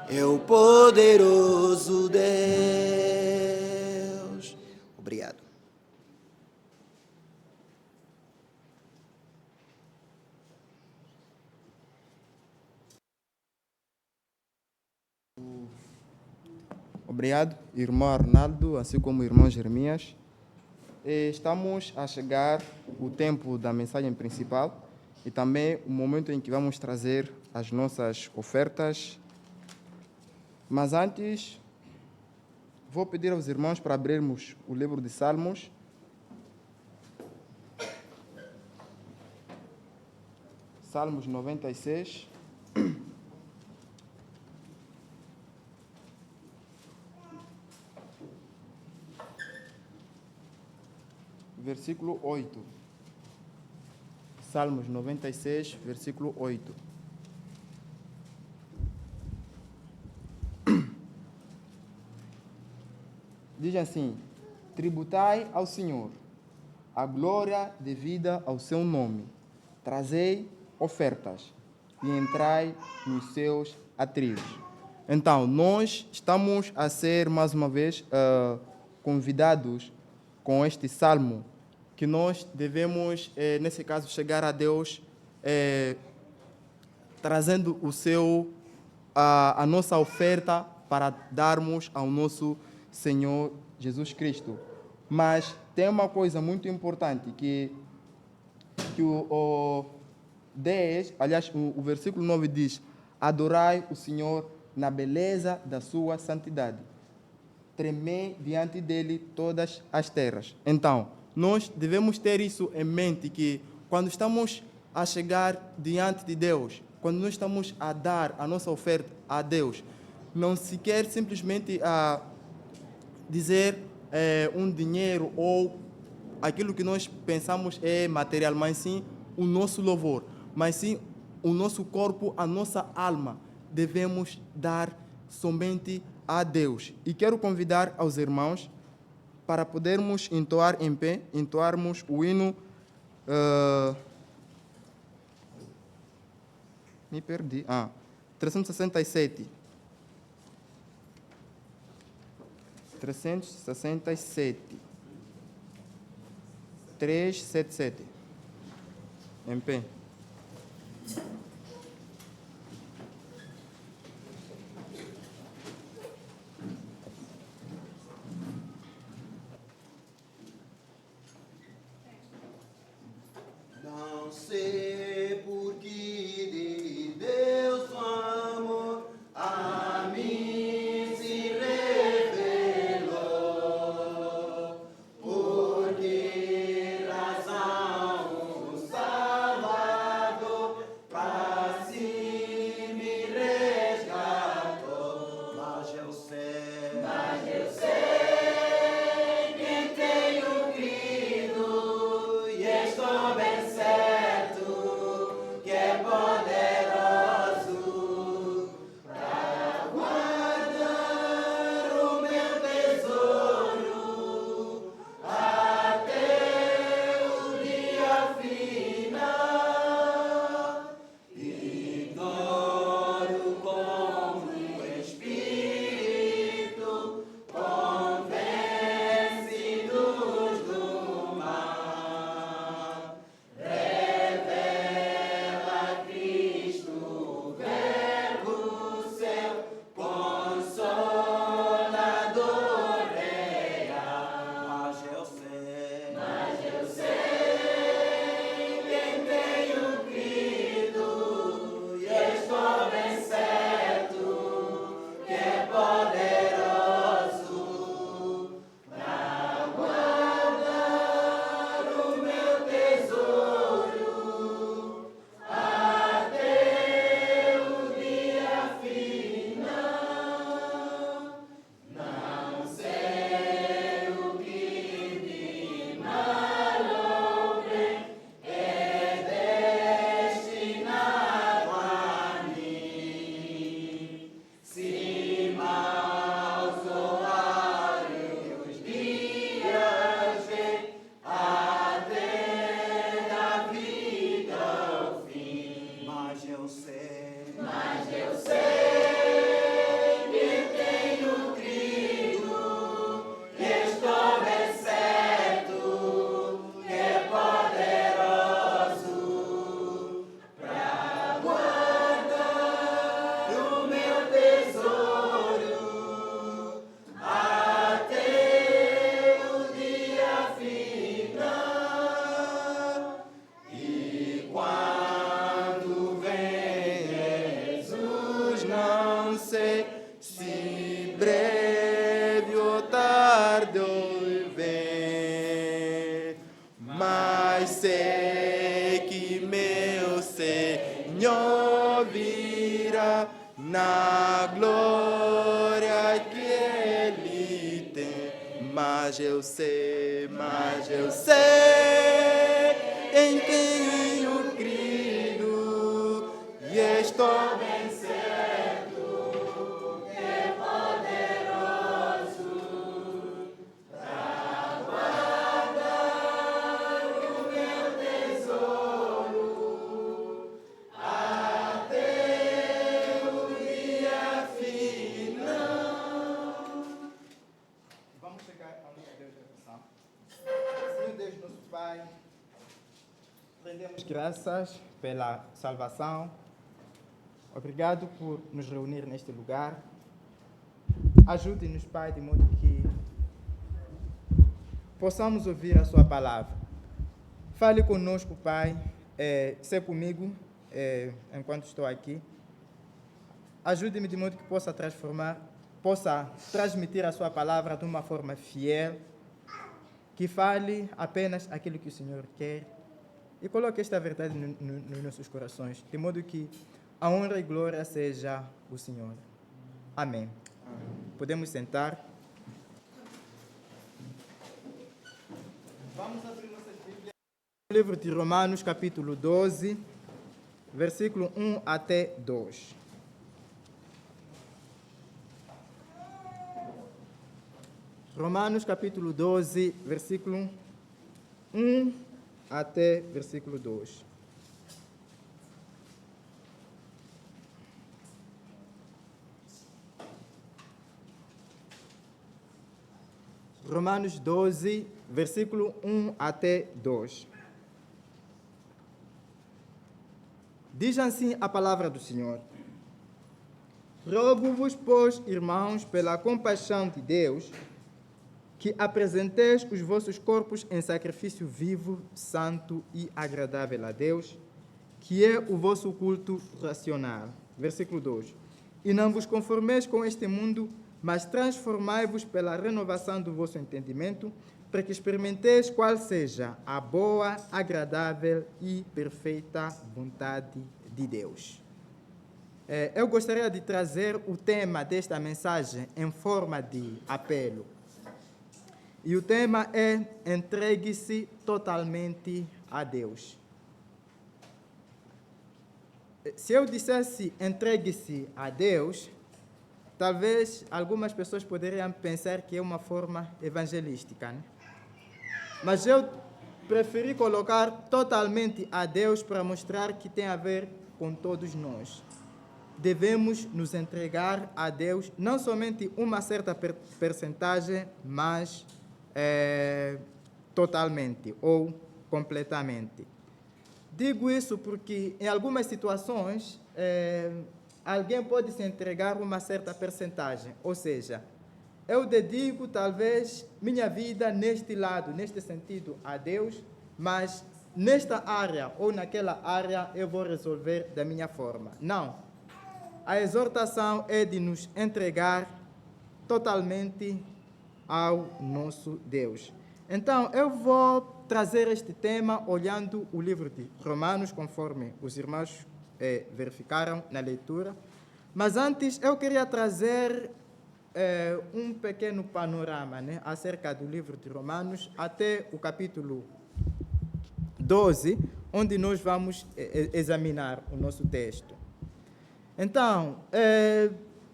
é o poderoso Deus. Obrigado. Obrigado, irmão Arnaldo, assim como o irmão Jeremias. Estamos a chegar o tempo da mensagem principal e também o momento em que vamos trazer as nossas ofertas. Mas antes, vou pedir aos irmãos para abrirmos o livro de Salmos. Salmos 96. Versículo 8. Salmos 96, versículo 8. Diz assim: tributai ao Senhor a glória devida ao seu nome, trazei ofertas e entrai nos seus atrios. Então, nós estamos a ser, mais uma vez, convidados com este salmo, que nós devemos, nesse caso, chegar a Deus trazendo a nossa oferta para darmos ao nosso Senhor Jesus Cristo. Mas tem uma coisa muito importante que o 10, aliás, o versículo 9 diz: adorai o Senhor na beleza da sua santidade. Tremei diante dele todas as terras. Então, nós devemos ter isso em mente, que quando estamos a chegar diante de Deus, quando nós estamos a dar a nossa oferta a Deus, não se quer simplesmente a dizer um dinheiro ou aquilo que nós pensamos é material, mas sim o nosso louvor, mas sim o nosso corpo, a nossa alma, devemos dar somente a Deus. E quero convidar aos irmãos para podermos entoar em pé, entoarmos o hino. Me perdi. 367. 367. 377. Em pé. Não sei por que de Deus o amor a mim se revelou, por que razão o Salvador para Senhor virá na glória que Ele tem. Mas eu sei em quem eu crido e estou bem certo que é poderoso para guardar o meu tesouro até o dia final. Vamos chegar ao nosso Deus de oração. Senhor Deus, nosso Pai, rendemos graças pela salvação. Obrigado por nos reunir neste lugar. Ajude-nos, Pai, de modo que possamos ouvir a Sua palavra. Fale conosco, Pai. Seja comigo enquanto estou aqui. Ajude-me de modo que possa transmitir a Sua palavra de uma forma fiel, que fale apenas aquilo que o Senhor quer e coloque esta verdade nos nossos corações, de modo que a honra e glória seja o Senhor. Amém. Podemos sentar. Vamos abrir nossas Bíblias no livro de Romanos, capítulo 12, versículo 1 até 2. Romanos, capítulo 12, versículo 1 até versículo 2. Romanos 12, versículo 1 até 2. Diz assim a palavra do Senhor: Rogo-vos, pois, irmãos, pela compaixão de Deus, que apresenteis os vossos corpos em sacrifício vivo, santo e agradável a Deus, que é o vosso culto racional. Versículo 2. E não vos conformeis com este mundo, mas transformai-vos pela renovação do vosso entendimento, para que experimenteis qual seja a boa, agradável e perfeita vontade de Deus. Eu gostaria de trazer o tema desta mensagem em forma de apelo. E o tema é: entregue-se totalmente a Deus. Se eu dissesse entregue-se a Deus, talvez algumas pessoas poderiam pensar que é uma forma evangelística, né? Mas eu preferi colocar totalmente a Deus para mostrar que tem a ver com todos nós. Devemos nos entregar a Deus, não somente uma certa percentagem, mas totalmente ou completamente. Digo isso porque em algumas situações alguém pode se entregar uma certa percentagem, ou seja, eu dedico talvez minha vida neste lado, neste sentido a Deus, mas nesta área ou naquela área eu vou resolver da minha forma. Não. A exortação é de nos entregar totalmente ao nosso Deus. Então, eu vou trazer este tema olhando o livro de Romanos, conforme os irmãos verificaram na leitura. Mas antes, eu queria trazer um pequeno panorama, né, acerca do livro de Romanos, até o capítulo 12, onde nós vamos examinar o nosso texto. Então,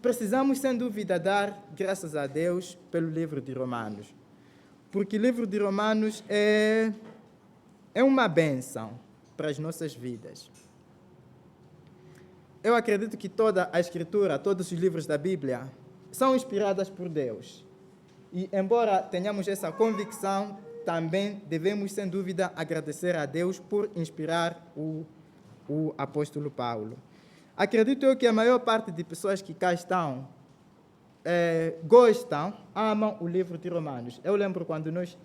precisamos, sem dúvida, dar graças a Deus pelo livro de Romanos, porque o livro de Romanos é uma bênção para as nossas vidas. Eu acredito que toda a Escritura, todos os livros da Bíblia, são inspirados por Deus. E, embora tenhamos essa convicção, também devemos, sem dúvida, agradecer a Deus por inspirar o apóstolo Paulo. Acredito eu que a maior parte de pessoas que cá estão gostam, amam o livro de Romanos. Eu lembro quando nós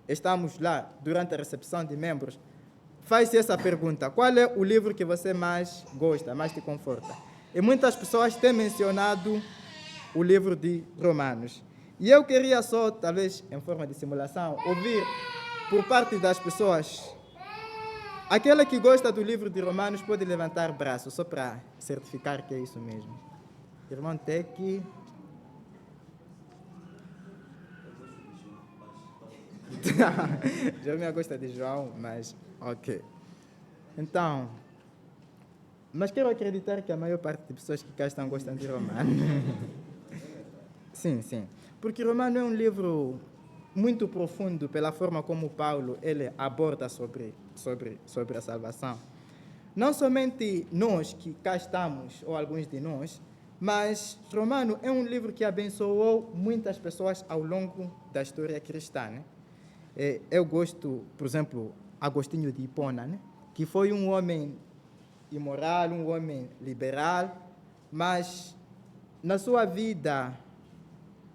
estamos lá, durante a recepção de membros, faz-se essa pergunta: qual é o livro que você mais gosta, mais te conforta? E muitas pessoas têm mencionado o livro de Romanos. E eu queria só, talvez em forma de simulação, ouvir por parte das pessoas Aquele que gosta do livro de Romanos pode levantar o braço, só para certificar que é isso mesmo. Irmão Tec. João gosta de João, mas ok. Então, mas quero acreditar que a maior parte das pessoas que cá estão gostam de Romano. Sim, sim. Porque Romano é um livro muito profundo pela forma como Paulo ele aborda sobre a salvação. Não somente nós que cá estamos, ou alguns de nós, mas Romano é um livro que abençoou muitas pessoas ao longo da história cristã, né? Eu gosto, por exemplo, Agostinho de Hipona, né? Que foi um homem imoral, um homem liberal, mas na sua vida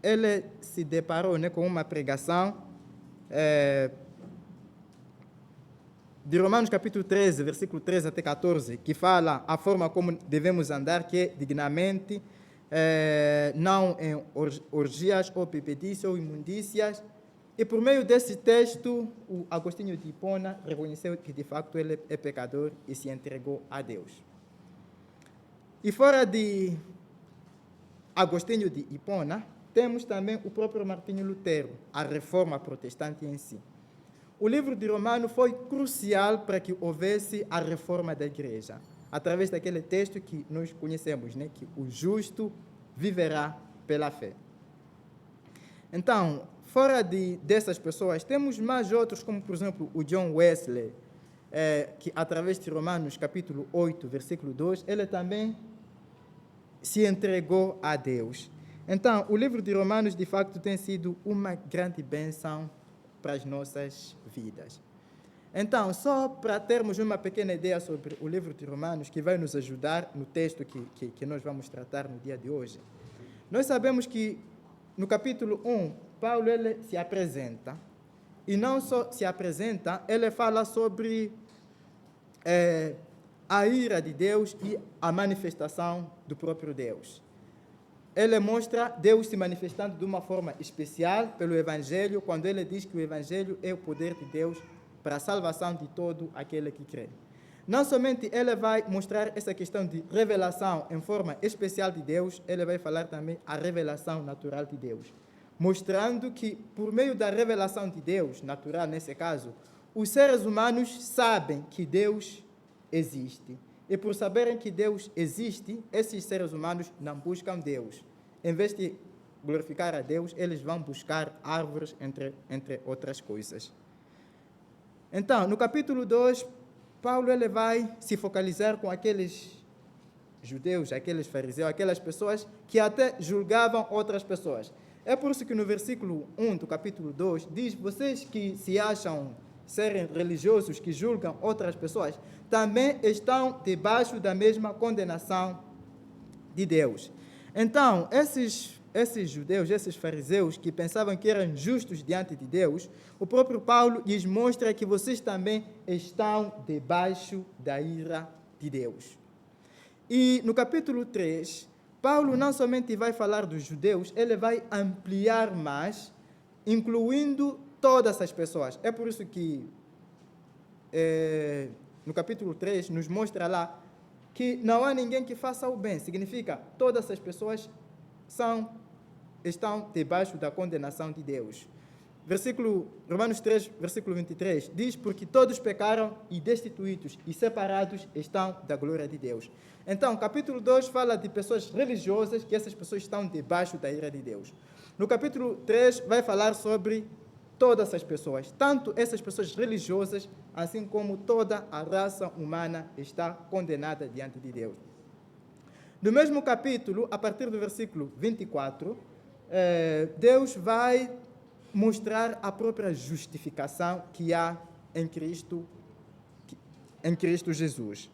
ele se deparou, né, com uma pregação de Romanos capítulo 13, versículo 13 até 14, que fala a forma como devemos andar, que é dignamente, não em orgias ou bebedices ou imundícias. E por meio desse texto, o Agostinho de Hipona reconheceu que de facto ele é pecador e se entregou a Deus. E fora de Agostinho de Hipona, temos também o próprio Martinho Lutero, a reforma protestante em si. O livro de Romano foi crucial para que houvesse a reforma da igreja, através daquele texto que nós conhecemos, né? Que o justo viverá pela fé. Então, fora dessas pessoas, temos mais outros, como por exemplo o John Wesley, que através de Romanos capítulo 8, versículo 2, ele também se entregou a Deus. Então, o livro de Romanos, de facto, tem sido uma grande bênção para as nossas vidas. Então, só para termos uma pequena ideia sobre o livro de Romanos, que vai nos ajudar no texto que nós vamos tratar no dia de hoje. Nós sabemos que no capítulo 1, Paulo ele se apresenta, e não só se apresenta, ele fala sobre a ira de Deus e a manifestação do próprio Deus. Ele mostra Deus se manifestando de uma forma especial pelo Evangelho, quando ele diz que o Evangelho é o poder de Deus para a salvação de todo aquele que crê. Não somente ele vai mostrar essa questão de revelação em forma especial de Deus, ele vai falar também a revelação natural de Deus, mostrando que por meio da revelação de Deus, natural nesse caso, os seres humanos sabem que Deus existe. E por saberem que Deus existe, esses seres humanos não buscam Deus. Em vez de glorificar a Deus, eles vão buscar árvores, entre outras coisas. Então, no capítulo 2, Paulo ele vai se focalizar com aqueles judeus, aqueles fariseus, aquelas pessoas que até julgavam outras pessoas. É por isso que no versículo 1 do capítulo 2 diz: vocês que se acham serem religiosos, que julgam outras pessoas, também estão debaixo da mesma condenação de Deus. Então, esses judeus, esses fariseus que pensavam que eram justos diante de Deus, o próprio Paulo lhes mostra que vocês também estão debaixo da ira de Deus. E no capítulo 3, Paulo não somente vai falar dos judeus, ele vai ampliar mais, incluindo todas as pessoas. É por isso que no capítulo 3 nos mostra lá que não há ninguém que faça o bem. Significa, todas as pessoas estão debaixo da condenação de Deus. Romanos 3, versículo 23, diz: porque todos pecaram e destituídos e separados estão da glória de Deus. Então, capítulo 2 fala de pessoas religiosas, que essas pessoas estão debaixo da ira de Deus. No capítulo 3 vai falar sobre todas as pessoas, tanto essas pessoas religiosas, assim como toda a raça humana está condenada diante de Deus. No mesmo capítulo, a partir do versículo 24, Deus vai mostrar a própria justificação que há em Cristo Jesus.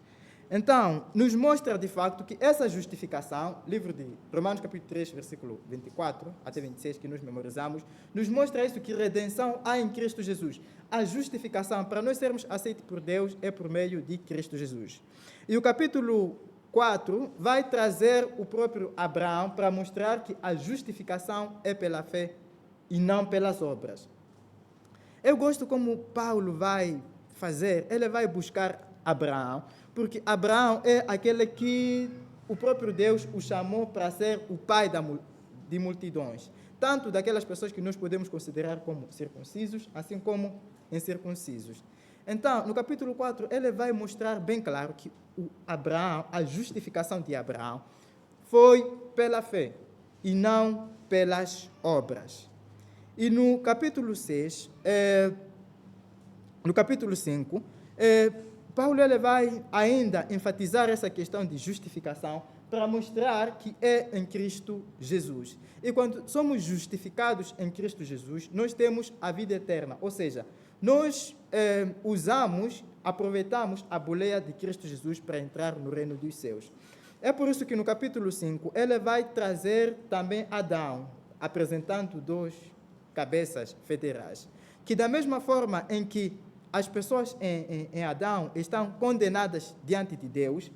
Então, nos mostra de facto que essa justificação, livro de Romanos capítulo 3, versículo 24 até 26, que nós memorizamos, nos mostra isso, que redenção há em Cristo Jesus. A justificação para nós sermos aceitos por Deus é por meio de Cristo Jesus. E o capítulo 4 vai trazer o próprio Abraão para mostrar que a justificação é pela fé e não pelas obras. Eu gosto como Paulo vai fazer? Ele vai buscar Abraão, porque Abraão é aquele que o próprio Deus o chamou para ser o pai de multidões, tanto daquelas pessoas que nós podemos considerar como circuncisos, assim como incircuncisos. Então, no capítulo 4, ele vai mostrar bem claro que Abraão, a justificação de Abraão, foi pela fé e não pelas obras. E no capítulo 6, no capítulo 5, Paulo ele vai ainda enfatizar essa questão de justificação para mostrar que é em Cristo Jesus. E quando somos justificados em Cristo Jesus, nós temos a vida eterna, ou seja, nós aproveitamos a boleia de Cristo Jesus para entrar no reino dos céus. É por isso que no capítulo 5, ele vai trazer também Adão, apresentando 2 cabeças federais, que da mesma forma em que as pessoas em Adão estão condenadas diante de Deus,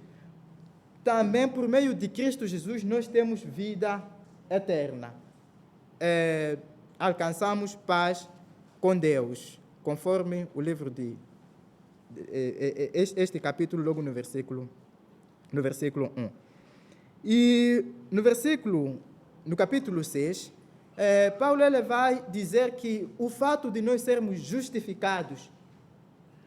também por meio de Cristo Jesus nós temos vida eterna. Alcançamos paz com Deus, conforme o livro de este capítulo, logo no versículo 1. E no capítulo 6, Paulo ele vai dizer que o fato de nós sermos justificados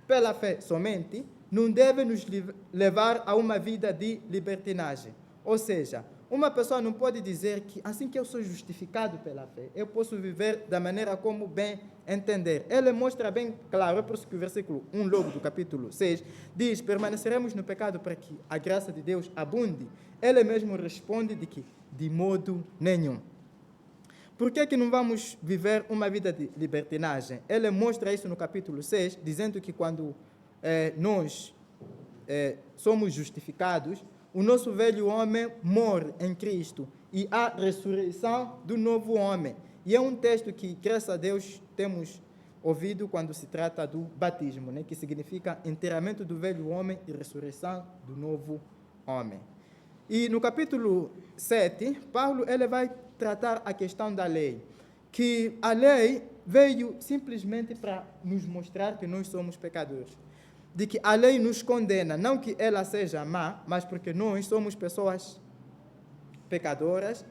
pela fé somente não deve nos levar a uma vida de libertinagem. Ou seja, uma pessoa não pode dizer que assim que eu sou justificado pela fé, eu posso viver da maneira como bem entender. Ele mostra bem claro, é por isso que o versículo 1, logo do capítulo 6, diz: permaneceremos no pecado para que a graça de Deus abunde. Ele mesmo responde de que de modo nenhum. Por que não vamos viver uma vida de libertinagem? Ele mostra isso no capítulo 6, dizendo que quando nós somos justificados, o nosso velho homem morre em Cristo e há ressurreição do novo homem. E é um texto que, graças a Deus, temos ouvido quando se trata do batismo, né? Que significa enterramento do velho homem e ressurreição do novo homem. E no capítulo 7, Paulo ele vai tratar a questão da lei, que a lei veio simplesmente para nos mostrar que nós somos pecadores, de que a lei nos condena, não que ela seja má, mas porque nós somos pessoas pecadoras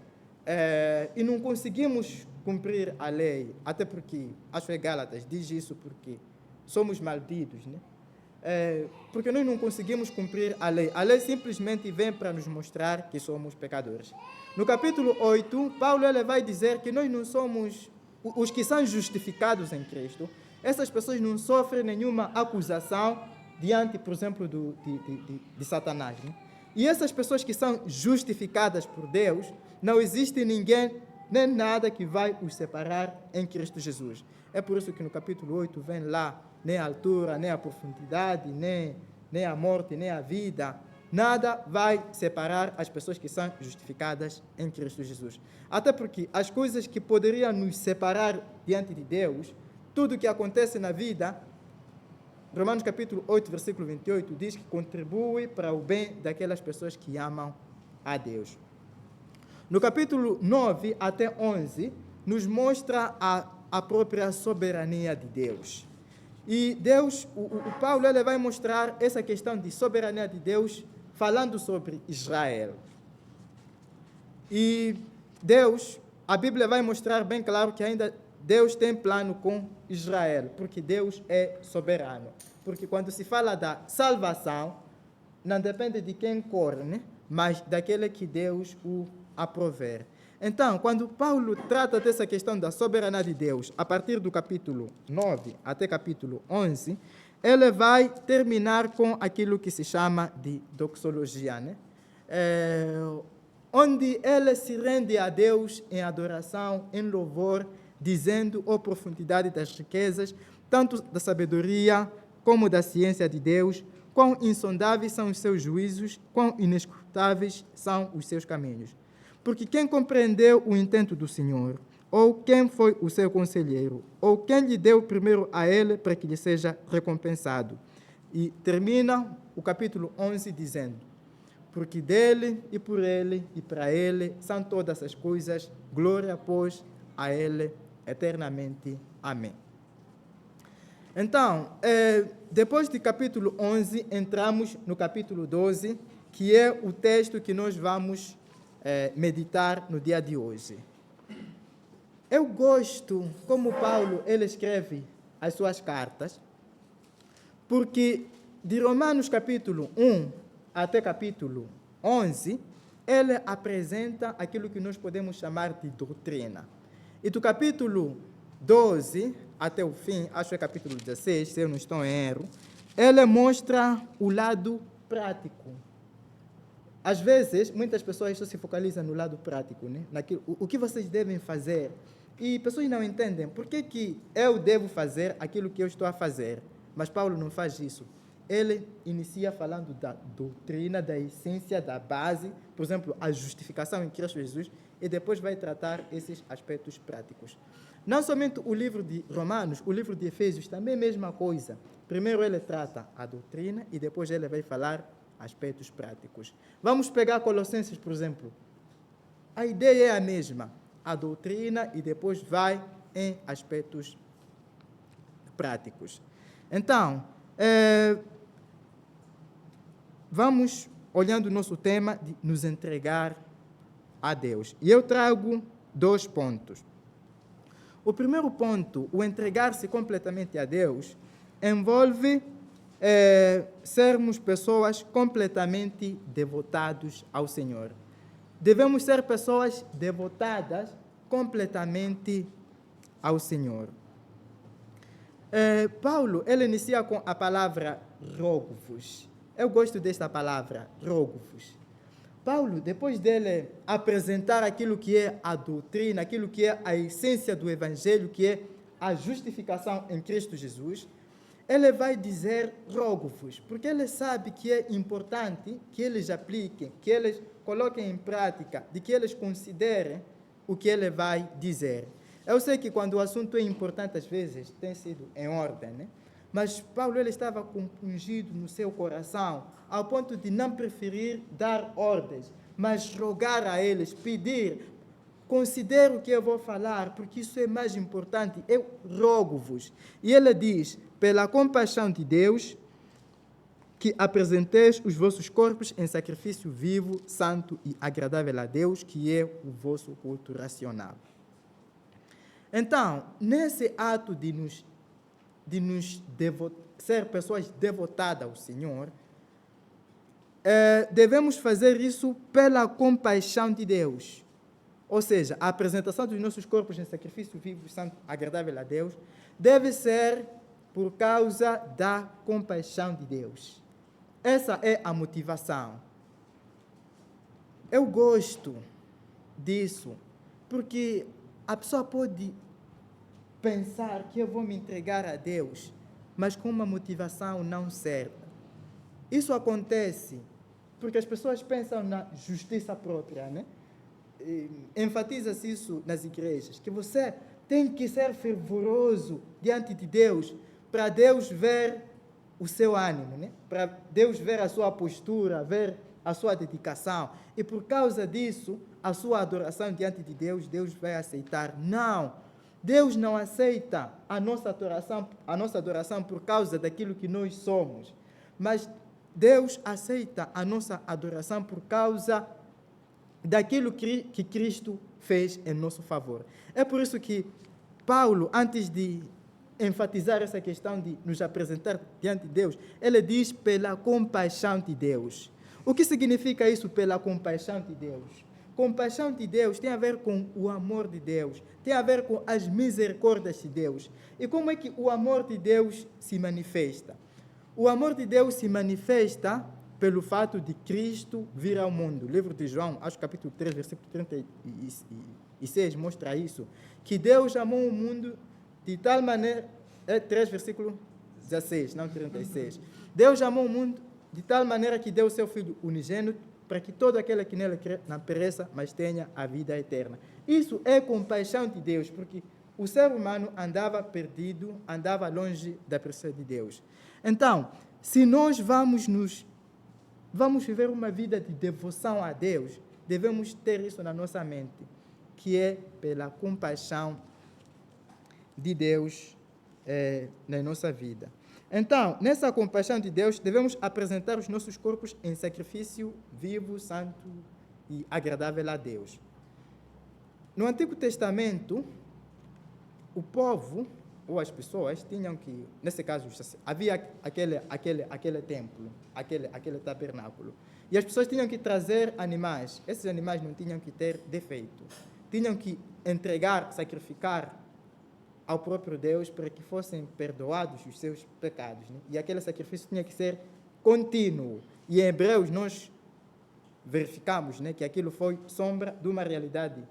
e não conseguimos cumprir a lei, até porque, acho que Gálatas diz isso, porque somos malditos, né? Porque nós não conseguimos cumprir a lei simplesmente vem para nos mostrar que somos pecadores. No capítulo 8, Paulo ele vai dizer que nós não somos, os que são justificados em Cristo, essas pessoas não sofrem nenhuma acusação diante, por exemplo, de Satanás, né? E essas pessoas que são justificadas por Deus, não existe ninguém, nem nada que vai os separar em Cristo Jesus. É por isso que no capítulo 8 vem lá, nem a altura, nem a profundidade, nem a morte, nem a vida, nada vai separar as pessoas que são justificadas em Cristo Jesus. Até porque as coisas que poderiam nos separar diante de Deus, tudo que acontece na vida, Romanos capítulo 8, versículo 28, diz que contribui para o bem daquelas pessoas que amam a Deus. No capítulo 9 até 11, nos mostra a própria soberania de Deus. E Deus, o Paulo ele vai mostrar essa questão de soberania de Deus falando sobre Israel. E Deus, a Bíblia vai mostrar bem claro que ainda Deus tem plano com Israel, porque Deus é soberano. Porque quando se fala da salvação, não depende de quem corre, né? Mas daquele que Deus o aprover. Então, quando Paulo trata dessa questão da soberania de Deus, a partir do capítulo 9 até capítulo 11, ele vai terminar com aquilo que se chama de doxologia, né? Onde ele se rende a Deus em adoração, em louvor, dizendo a profundidade das riquezas, tanto da sabedoria como da ciência de Deus, quão insondáveis são os seus juízos, quão inescrutáveis são os seus caminhos. Porque quem compreendeu o intento do Senhor, ou quem foi o seu conselheiro, ou quem lhe deu primeiro a ele para que lhe seja recompensado. E termina o capítulo 11 dizendo: porque dele e por ele e para ele são todas as coisas, glória, pois, a ele eternamente. Amém. Então, depois do capítulo 11, entramos no capítulo 12, que é o texto que nós vamos meditar no dia de hoje. Eu gosto como Paulo ele escreve as suas cartas, porque de Romanos capítulo 1 até capítulo 11, ele apresenta aquilo que nós podemos chamar de doutrina. E do capítulo 12 até o fim, acho que é capítulo 16, se eu não estou em erro, ele mostra o lado prático. Às vezes, muitas pessoas só se focalizam no lado prático, né? O que vocês devem fazer. E pessoas não entendem por que eu devo fazer aquilo que eu estou a fazer. Mas Paulo não faz isso. Ele inicia falando da doutrina, da essência, da base, por exemplo, a justificação em Cristo Jesus, e depois vai tratar esses aspectos práticos. Não somente o livro de Romanos, o livro de Efésios também é a mesma coisa. Primeiro ele trata a doutrina e depois ele vai falar aspectos práticos. Vamos pegar Colossenses, por exemplo. A ideia é a mesma, a doutrina e depois vai em aspectos práticos. Então, vamos olhando o nosso tema de nos entregar a Deus. E eu trago 2 pontos. O primeiro ponto, o entregar-se completamente a Deus, envolve sermos pessoas completamente devotados ao Senhor. Devemos ser pessoas devotadas completamente ao Senhor. Paulo, ele inicia com a palavra rogo-vos. Eu gosto desta palavra, rogo-vos. Paulo, depois dele apresentar aquilo que é a doutrina, aquilo que é a essência do Evangelho, que é a justificação em Cristo Jesus, ele vai dizer rogo-vos, porque ele sabe que é importante que eles apliquem, que eles coloquem em prática, de que eles considerem o que ele vai dizer. Eu sei que quando o assunto é importante, às vezes, tem sido em ordem, né? Mas Paulo ele estava compungido no seu coração, ao ponto de não preferir dar ordens, mas rogar a eles, pedir, considero o que eu vou falar, porque isso é mais importante, eu rogo-vos. E ele diz, pela compaixão de Deus, que apresenteis os vossos corpos em sacrifício vivo, santo e agradável a Deus, que é o vosso culto racional. Então, nesse ato de ser pessoas devotadas ao Senhor, devemos fazer isso pela compaixão de Deus. Ou seja, a apresentação dos nossos corpos em sacrifício vivo, santo, agradável a Deus, deve ser por causa da compaixão de Deus. Essa é a motivação. Eu gosto disso, porque a pessoa pode pensar que eu vou me entregar a Deus, mas com uma motivação não certa. Isso acontece porque as pessoas pensam na justiça própria, né? Enfatiza-se isso nas igrejas, que você tem que ser fervoroso diante de Deus, para Deus ver o seu ânimo, né? Para Deus ver a sua postura, ver a sua dedicação. E por causa disso, a sua adoração diante de Deus, Deus vai aceitar. Não! Deus não aceita a nossa adoração por causa daquilo que nós somos, mas Deus aceita a nossa adoração por causa daquilo que Cristo fez em nosso favor. É por isso que Paulo, antes de enfatizar essa questão de nos apresentar diante de Deus, ele diz pela compaixão de Deus. O que significa isso, pela compaixão de Deus? Compaixão de Deus tem a ver com o amor de Deus, tem a ver com as misericórdias de Deus. E como é que o amor de Deus se manifesta? O amor de Deus se manifesta pelo fato de Cristo vir ao mundo. O livro de João, acho que capítulo 3, versículo 36, mostra isso. Que Deus amou o mundo de tal maneira... 3, versículo 16, não 36. Deus amou o mundo de tal maneira que deu o seu Filho unigênito, para que todo aquele que nele crê não pereça, mas tenha a vida eterna. Isso é compaixão de Deus, porque o ser humano andava perdido, andava longe da presença de Deus. Então, se nós vamos viver uma vida de devoção a Deus, devemos ter isso na nossa mente, que é pela compaixão de Deus na nossa vida. Então, nessa compaixão de Deus, devemos apresentar os nossos corpos em sacrifício vivo, santo e agradável a Deus. No Antigo Testamento, o povo ou as pessoas tinham que, nesse caso, havia aquele templo, aquele tabernáculo, e as pessoas tinham que trazer animais. Esses animais não tinham que ter defeito, tinham que entregar, sacrificar ao próprio Deus para que fossem perdoados os seus pecados, né? E aquele sacrifício tinha que ser contínuo. E em Hebreus nós verificamos, né, que aquilo foi sombra de uma realidade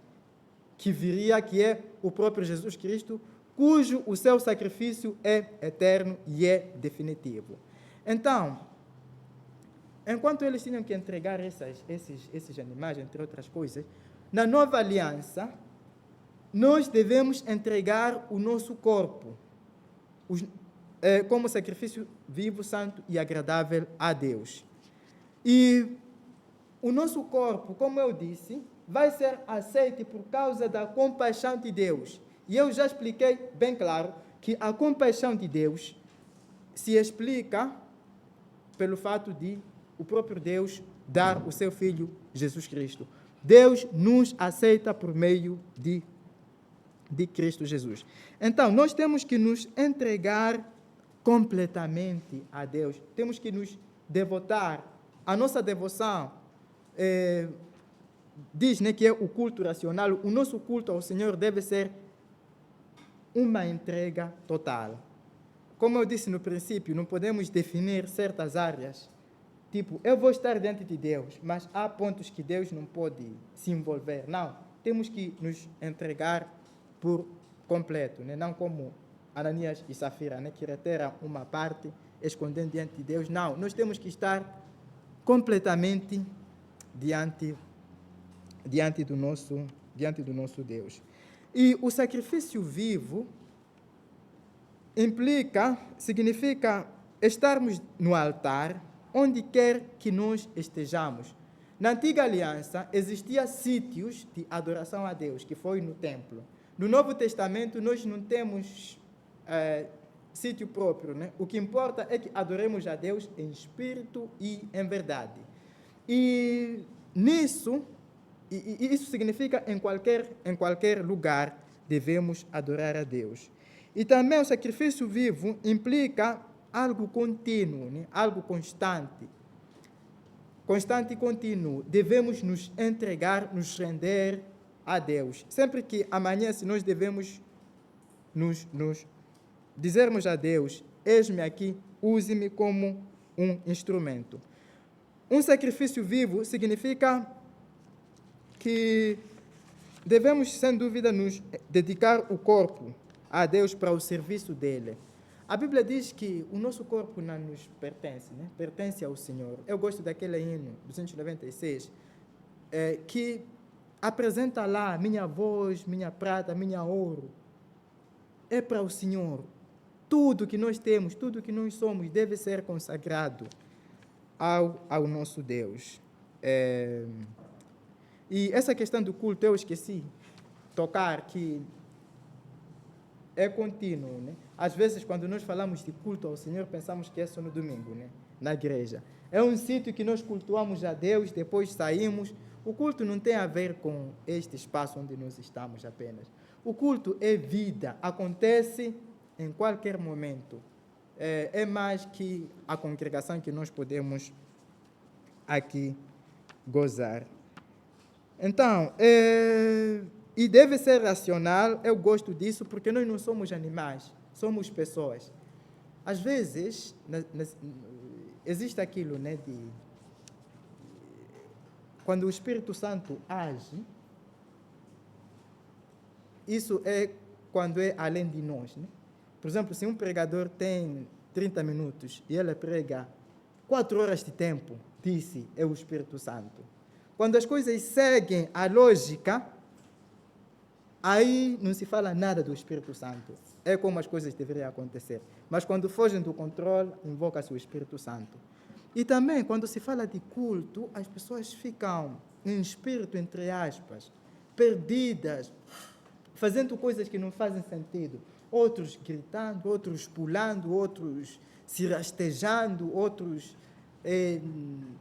que viria, que é o próprio Jesus Cristo, cujo o seu sacrifício é eterno e é definitivo. Então, enquanto eles tinham que entregar esses animais, entre outras coisas, na nova aliança, nós devemos entregar o nosso corpo como sacrifício vivo, santo e agradável a Deus. E o nosso corpo, como eu disse, vai ser aceito por causa da compaixão de Deus. E eu já expliquei bem claro que a compaixão de Deus se explica pelo fato de o próprio Deus dar o seu Filho Jesus Cristo. Deus nos aceita por meio de Cristo Jesus. Então, nós temos que nos entregar completamente a Deus. Temos que nos devotar. A nossa devoção diz, né, que é o culto racional. O nosso culto ao Senhor deve ser uma entrega total. Como eu disse no princípio, não podemos definir certas áreas. Tipo, eu vou estar diante de Deus, mas há pontos que Deus não pode se envolver. Não, temos que nos entregar por completo, né? Não como Ananias e Safira, né, que retiram uma parte, escondendo diante de Deus. Não, nós temos que estar completamente diante do nosso Deus. E o sacrifício vivo significa estarmos no altar, onde quer que nós estejamos. Na antiga aliança, existiam sítios de adoração a Deus, que foi no templo. No Novo Testamento, nós não temos sítio próprio, né? O que importa é que adoremos a Deus em espírito e em verdade. E nisso, isso significa em qualquer lugar devemos adorar a Deus. E também o sacrifício vivo implica algo contínuo, né? Algo constante. Constante e contínuo. Devemos nos entregar, nos render a Deus. Sempre que amanhece, nós devemos nos dizermos a Deus: eis-me aqui, use-me como um instrumento. Um sacrifício vivo significa que devemos, sem dúvida, nos dedicar o corpo a Deus para o serviço dele. A Bíblia diz que o nosso corpo não nos pertence, né? Pertence ao Senhor. Eu gosto daquele hino, 296, que apresenta lá: minha voz, minha prata, minha ouro. É para o Senhor. Tudo que nós temos, tudo que nós somos, deve ser consagrado ao nosso Deus. E essa questão do culto, eu esqueci tocar, que é contínuo, né? Às vezes, quando nós falamos de culto ao Senhor, pensamos que é só no domingo, né? Na igreja. É um sítio que nós cultuamos a Deus, depois saímos. O culto não tem a ver com este espaço onde nós estamos apenas. O culto é vida, acontece em qualquer momento. É mais que a congregação que nós podemos aqui gozar. Então, e deve ser racional. Eu gosto disso porque nós não somos animais, somos pessoas. Às vezes, existe aquilo, né, de quando o Espírito Santo age, isso é quando é além de nós, né? Por exemplo, se um pregador tem 30 minutos e ele prega 4 horas de tempo, disse, é o Espírito Santo. Quando as coisas seguem a lógica, aí não se fala nada do Espírito Santo. É como as coisas deveriam acontecer. Mas quando fogem do controle, invoca-se o Espírito Santo. E também, quando se fala de culto, as pessoas ficam em espírito, entre aspas, perdidas, fazendo coisas que não fazem sentido. outros gritando, outros pulando, outros se rastejando, outros...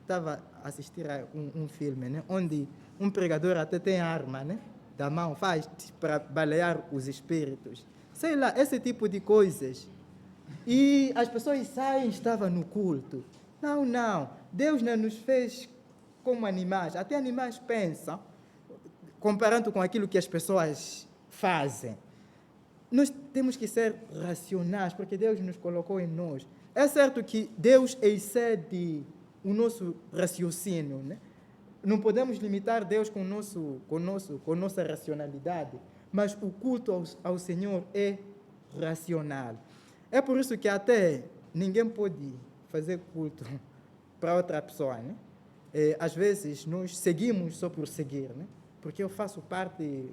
Estava a assistir a um filme, né, onde um pregador até tem arma, né, da mão, faz para balear os espíritos. Sei lá, esse tipo de coisas. E as pessoas saem, estavam no culto. Não, não. Deus não nos fez como animais. Até animais pensam, comparando com aquilo que as pessoas fazem. Nós temos que ser racionais, porque Deus nos colocou em nós. É certo que Deus excede o nosso raciocínio, né? Não podemos limitar Deus com nossa racionalidade, mas o culto ao Senhor é racional. É por isso que até ninguém pode fazer culto para outra pessoa, né? Às vezes nós seguimos só por seguir, né? Porque eu faço parte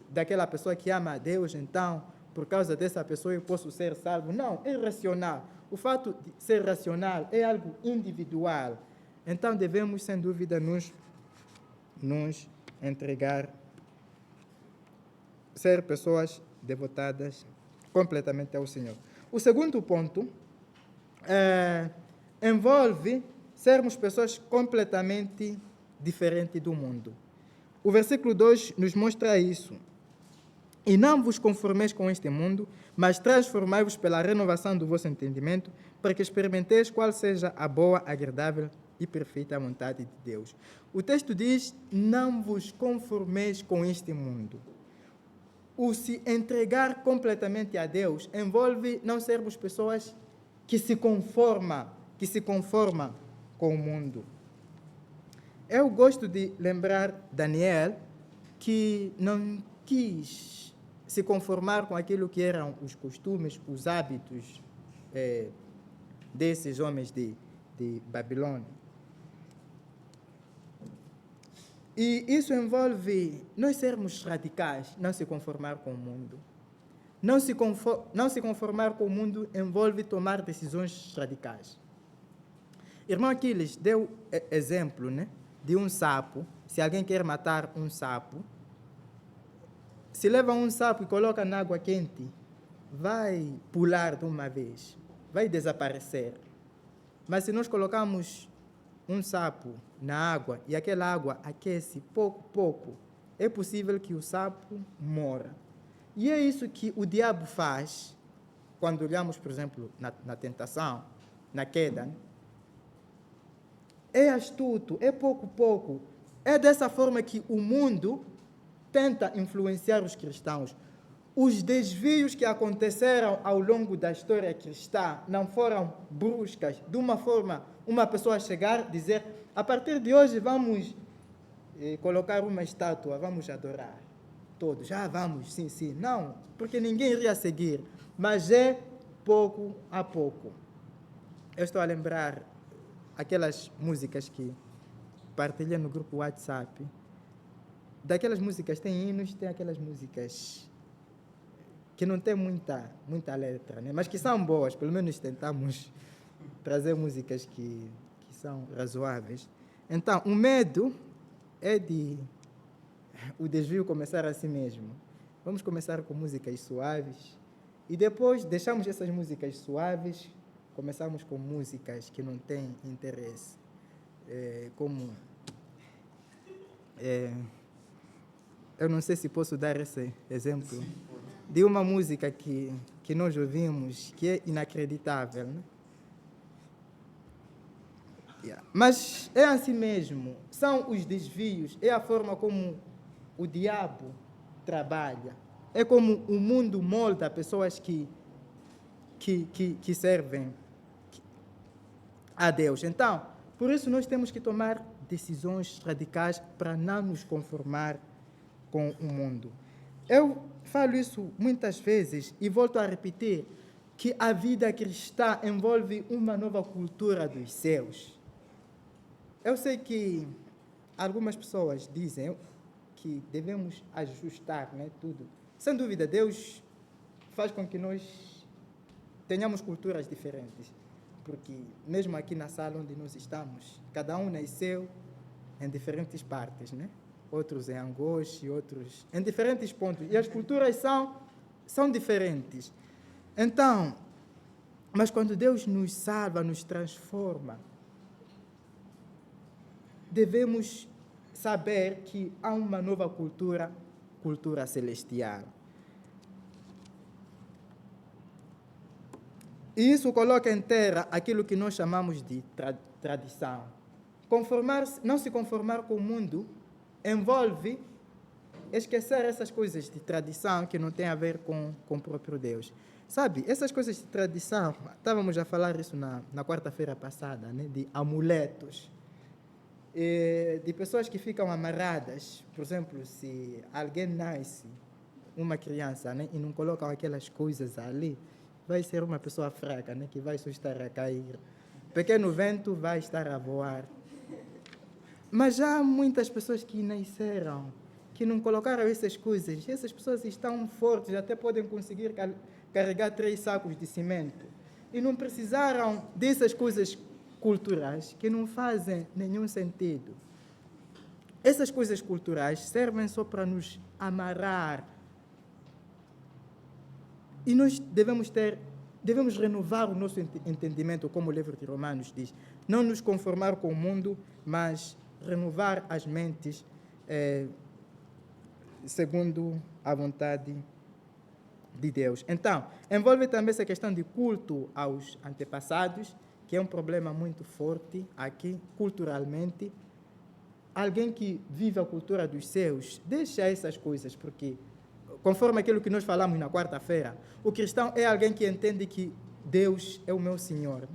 daquela pessoa que ama a Deus, então, por causa dessa pessoa eu posso ser salvo. Não, é racional. O fato de ser racional é algo individual. Então devemos, sem dúvida, nos entregar, ser pessoas devotadas completamente ao Senhor. O segundo ponto envolve sermos pessoas completamente diferentes do mundo. O versículo 2 nos mostra isso. E não vos conformeis com este mundo, mas transformai-vos pela renovação do vosso entendimento, para que experimenteis qual seja a boa, agradável e perfeita vontade de Deus. O texto diz, não vos conformeis com este mundo. O se entregar completamente a Deus envolve não sermos pessoas que se conformam com o mundo. Eu gosto de lembrar Daniel, que não quis se conformar com aquilo que eram os costumes, os hábitos desses homens de Babilônia. E isso envolve nós sermos radicais, não se conformar com o mundo. Não se conformar com o mundo envolve tomar decisões radicais. Irmão Aquiles deu exemplo, né, de um sapo. Se alguém quer matar um sapo, se leva um sapo e coloca na água quente, vai pular de uma vez, vai desaparecer. Mas se nós colocamos um sapo na água e aquela água aquece pouco a pouco, é possível que o sapo morra. E é isso que o diabo faz quando olhamos, por exemplo, na tentação, na queda. Né? É astuto, é pouco a pouco. É dessa forma que o mundo tenta influenciar os cristãos. Os desvios que aconteceram ao longo da história cristã não foram bruscas, de uma forma, uma pessoa chegar e dizer, a partir de hoje vamos colocar uma estátua, vamos adorar. Todos, vamos, sim. Não, porque ninguém iria seguir, mas é pouco a pouco. Eu estou a lembrar aquelas músicas que partilhei no grupo WhatsApp. Daquelas músicas tem hinos, tem aquelas músicas que não tem muita letra, né? Mas que são boas, pelo menos tentamos trazer músicas que são razoáveis. Então, o medo é de o desvio começar assim mesmo. Vamos começar com músicas suaves e depois deixamos essas músicas suaves, começamos com músicas que não têm interesse, eu não sei se posso dar esse exemplo de uma música que nós ouvimos, que é inacreditável, né? Mas é assim mesmo, são os desvios, é a forma como o diabo trabalha, é como o mundo molda pessoas que servem a Deus. Então, por isso nós temos que tomar decisões radicais para não nos conformar com o mundo. Eu falo isso muitas vezes e volto a repetir que a vida cristã envolve uma nova cultura dos céus. Eu sei que algumas pessoas dizem que devemos ajustar, né, tudo. Sem dúvida, Deus faz com que nós tenhamos culturas diferentes, porque mesmo aqui na sala onde nós estamos, cada um nasceu em diferentes partes, né? Outros em Angoche, outros em diferentes pontos. E as culturas são diferentes. Então, mas quando Deus nos salva, nos transforma, devemos saber que há uma nova cultura, cultura celestial. E isso coloca em terra aquilo que nós chamamos de tradição. Não se conformar com o mundo envolve esquecer essas coisas de tradição que não têm a ver com o próprio Deus. Sabe, essas coisas de tradição, estávamos a falar isso na quarta-feira passada, né, de amuletos, de pessoas que ficam amarradas. Por exemplo, se alguém nasce, uma criança, né, e não colocam aquelas coisas ali, vai ser uma pessoa fraca, né, que vai só estar a cair. Pequeno vento vai estar a voar. Mas já há muitas pessoas que nasceram, que não colocaram essas coisas. Essas pessoas estão fortes, até podem conseguir carregar 3 sacos de cimento. E não precisaram dessas coisas culturais que não fazem nenhum sentido. Essas coisas culturais servem só para nos amarrar. E nós devemos renovar o nosso entendimento, como o livro de Romanos diz. Não nos conformar com o mundo, mas renovar as mentes segundo a vontade de Deus. Então, envolve também essa questão de culto aos antepassados, que é um problema muito forte aqui, culturalmente. Alguém que vive a cultura dos céus, deixa essas coisas, porque, conforme aquilo que nós falamos na quarta-feira, o cristão é alguém que entende que Deus é o meu Senhor.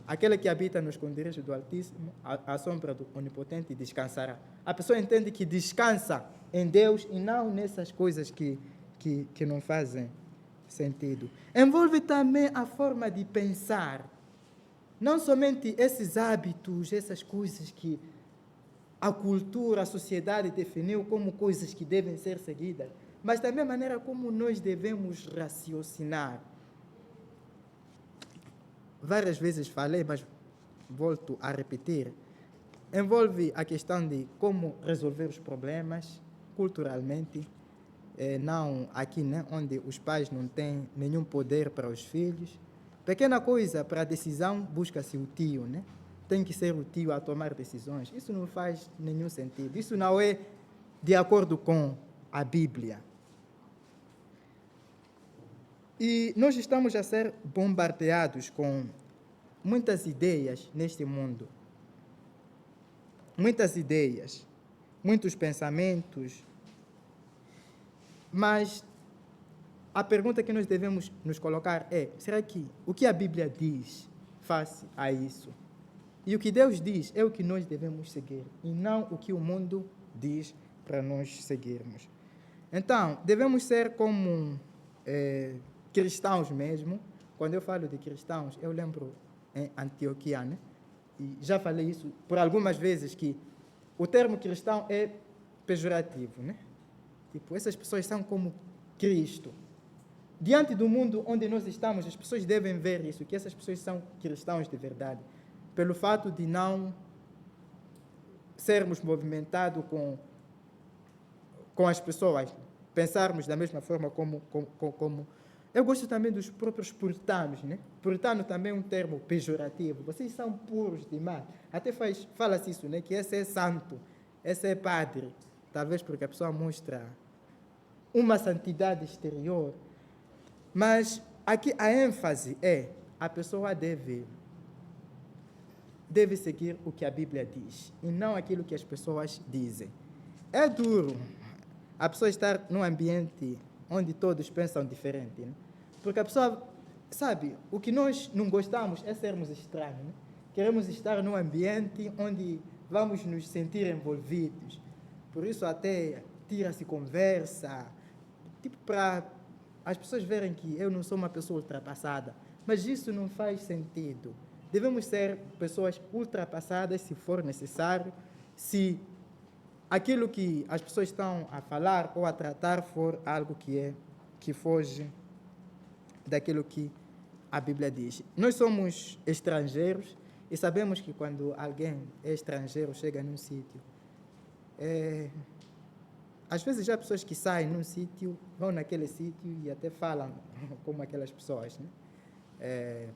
Aquele que habita no esconderijo do Altíssimo, à sombra do Onipotente descansará. A pessoa entende que descansa em Deus e não nessas coisas que não fazem sentido. Envolve também a forma de pensar. Não somente esses hábitos, essas coisas que a cultura, a sociedade definiu como coisas que devem ser seguidas, mas também a maneira como nós devemos raciocinar. Várias vezes falei, mas volto a repetir. Envolve a questão de como resolver os problemas culturalmente, não aqui, né, onde os pais não têm nenhum poder para os filhos. Pequena coisa, para a decisão, busca-se o tio, né? Tem que ser o tio a tomar decisões. Isso não faz nenhum sentido. Isso não é de acordo com a Bíblia. E nós estamos a ser bombardeados com muitas ideias neste mundo. Muitas ideias, muitos pensamentos. Mas a pergunta que nós devemos nos colocar é: será que o que a Bíblia diz face a isso? E o que Deus diz é o que nós devemos seguir, e não o que o mundo diz para nós seguirmos. Então, devemos ser como cristãos mesmo. Quando eu falo de cristãos, eu lembro em Antioquia, né? E já falei isso por algumas vezes, que o termo cristão é pejorativo, né? Tipo, essas pessoas são como Cristo. Diante do mundo onde nós estamos, as pessoas devem ver isso, que essas pessoas são cristãos de verdade, pelo fato de não sermos movimentados com as pessoas, pensarmos da mesma forma como. Eu gosto também dos próprios puritanos, né? Puritano também é um termo pejorativo. Vocês são puros demais. Até fala-se isso, né? Que esse é santo, esse é padre. Talvez porque a pessoa mostra uma santidade exterior. Mas aqui a ênfase é: a pessoa deve seguir o que a Bíblia diz, e não aquilo que as pessoas dizem. É duro a pessoa estar num ambiente onde todos pensam diferente, né? Porque a pessoa, sabe, o que nós não gostamos é sermos estranhos, né? Queremos estar num ambiente onde vamos nos sentir envolvidos. Por isso até tira-se conversa, tipo para as pessoas verem que eu não sou uma pessoa ultrapassada. Mas isso não faz sentido. Devemos ser pessoas ultrapassadas se for necessário, se aquilo que as pessoas estão a falar ou a tratar for algo que foge daquilo que a Bíblia diz. Nós somos estrangeiros e sabemos que quando alguém é estrangeiro, chega num sítio, às vezes há pessoas que saem num sítio, vão naquele sítio e até falam como aquelas pessoas, né?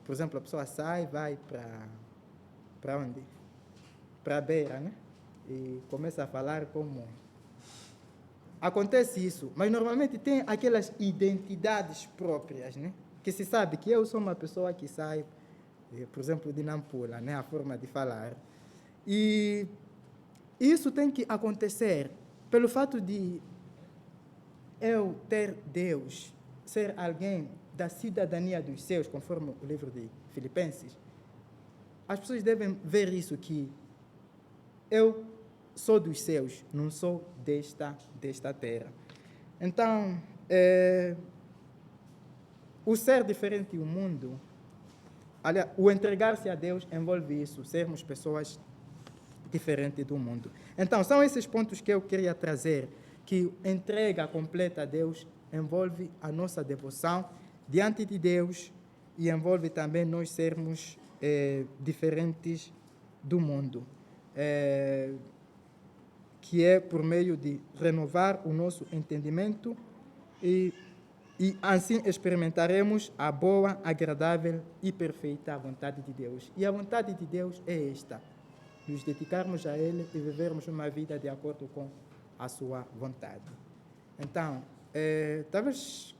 Por exemplo, a pessoa sai, vai para onde? Para a beira, né? E começa a falar como... Acontece isso, mas normalmente tem aquelas identidades próprias, né? Que se sabe que eu sou uma pessoa que sai, por exemplo, de Nampula, né? A forma de falar. E isso tem que acontecer pelo fato de eu ter Deus, ser alguém da cidadania dos céus, conforme o livro de Filipenses. As pessoas devem ver isso, que eu sou dos céus, não sou desta terra. Então, o ser diferente do mundo, aliás, o entregar-se a Deus envolve isso, sermos pessoas diferentes do mundo. Então, são esses pontos que eu queria trazer, que entrega completa a Deus envolve a nossa devoção diante de Deus e envolve também nós sermos diferentes do mundo. Que é por meio de renovar o nosso entendimento e assim experimentaremos a boa, agradável e perfeita vontade de Deus. E a vontade de Deus é esta: nos dedicarmos a Ele e vivermos uma vida de acordo com a sua vontade. Então, talvez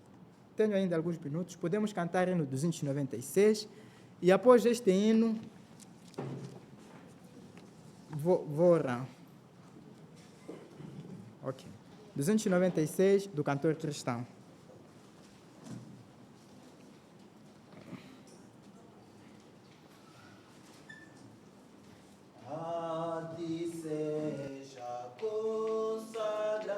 tenho ainda alguns minutos, podemos cantar o hino 296 e após este hino vou orar. Ok. 296 do cantor cristão. A ti seja consagrada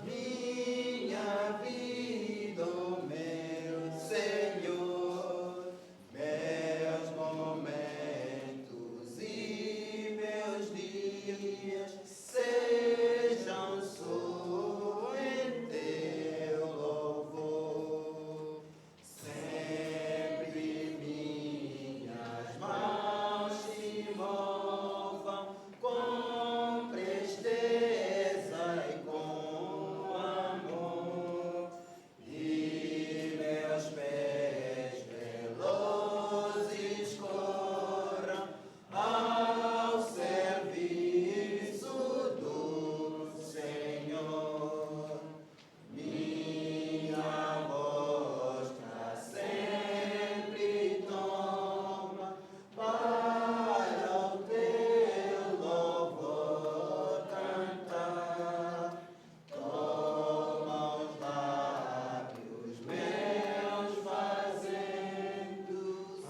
minha vida, oh meu Senhor, meus momentos e meus dias sejam só em teu louvor. Sempre minhas mãos se movam com presteza e com amor, e meus pés velozes corram ao serviço do Senhor. Minha voz pra sempre toma para o teu louvor cantar. Toma os lábios meus fazendo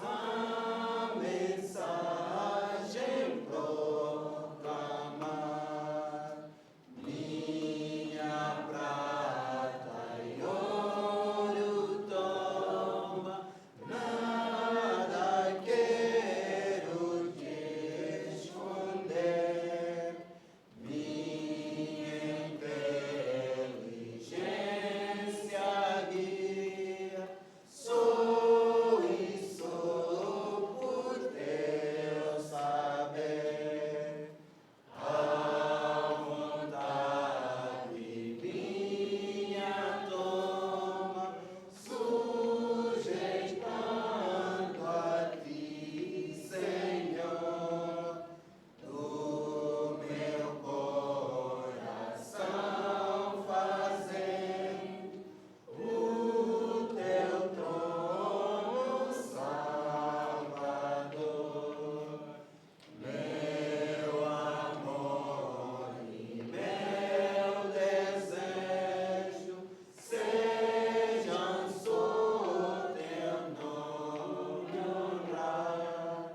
a mensagem proclamar. Minha prata e ouro toma, nada quero te esconder. Minha inteligência guia, sou e sou por teu saber. A vontade minha toma, sujeitando a ti, Senhor, do meu coração fazendo o teu trono, Salvador. Meu amor e meu desejo sejam só teu nome honrar.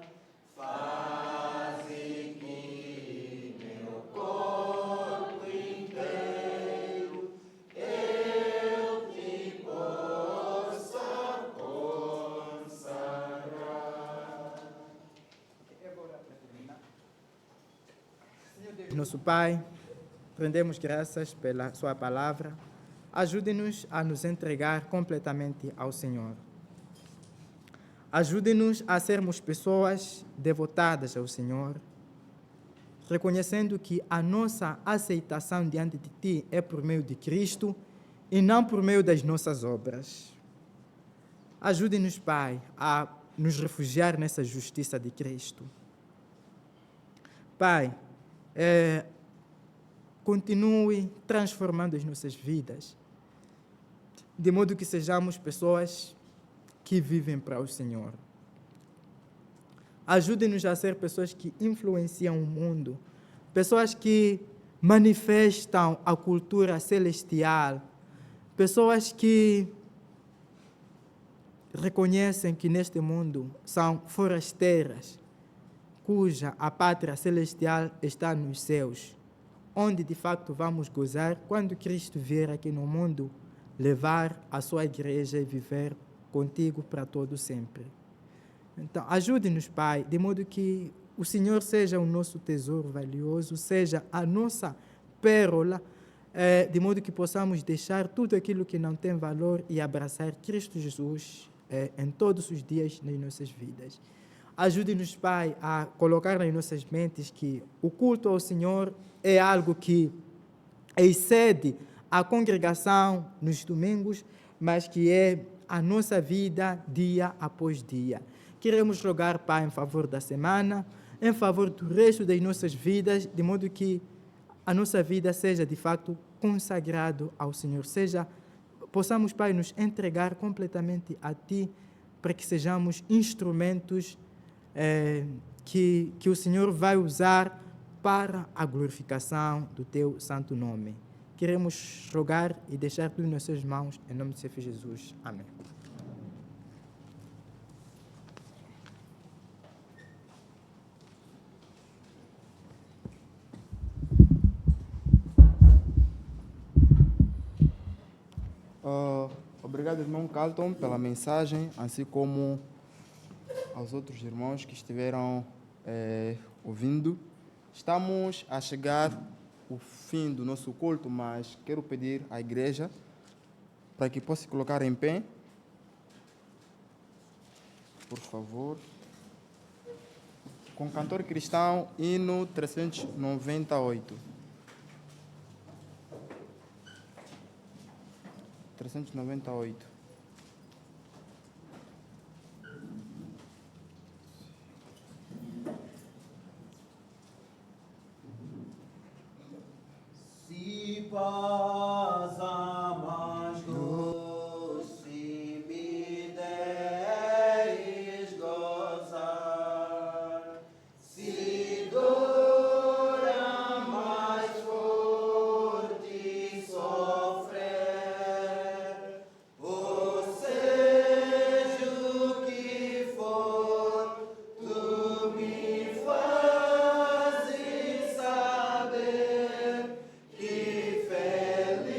Faze que meu corpo inteiro eu te possa consagrar. Nosso Pai, rendemos graças pela sua palavra. Ajude-nos a nos entregar completamente ao Senhor. Ajude-nos a sermos pessoas devotadas ao Senhor, reconhecendo que a nossa aceitação diante de Ti é por meio de Cristo e não por meio das nossas obras. Ajude-nos, Pai, a nos refugiar nessa justiça de Cristo. Pai, continue transformando as nossas vidas, de modo que sejamos pessoas que vivem para o Senhor. Ajude-nos a ser pessoas que influenciam o mundo, pessoas que manifestam a cultura celestial, pessoas que reconhecem que neste mundo são forasteiras, cuja a pátria celestial está nos céus, onde de facto vamos gozar quando Cristo vier aqui no mundo, levar a sua igreja e viver contigo para todo sempre. Então, ajude-nos, Pai, de modo que o Senhor seja o nosso tesouro valioso, seja a nossa pérola, de modo que possamos deixar tudo aquilo que não tem valor e abraçar Cristo Jesus em todos os dias nas nossas vidas. Ajude-nos, Pai, a colocar nas nossas mentes que o culto ao Senhor é algo que excede a congregação nos domingos, mas que é a nossa vida dia após dia. Queremos rogar, Pai, em favor da semana, em favor do resto das nossas vidas, de modo que a nossa vida seja, de fato, consagrado ao Senhor. Possamos, Pai, nos entregar completamente a Ti, para que sejamos instrumentos que o Senhor vai usar para a glorificação do Teu santo nome. Queremos rogar e deixar tudo nas Suas mãos, em nome de Seu Filho Jesus. Amém. Obrigado, irmão Carlton, pela mensagem, assim como aos outros irmãos que estiveram ouvindo. Estamos a chegar ao fim do nosso culto, mas quero pedir à igreja para que possa se colocar em pé. Por favor. Com o cantor cristão, hino 398. 398. Se paz a mais doce me deres gozar, se dor a mais forte sofrer, ou seja o que for, tu me fazes saber que feliz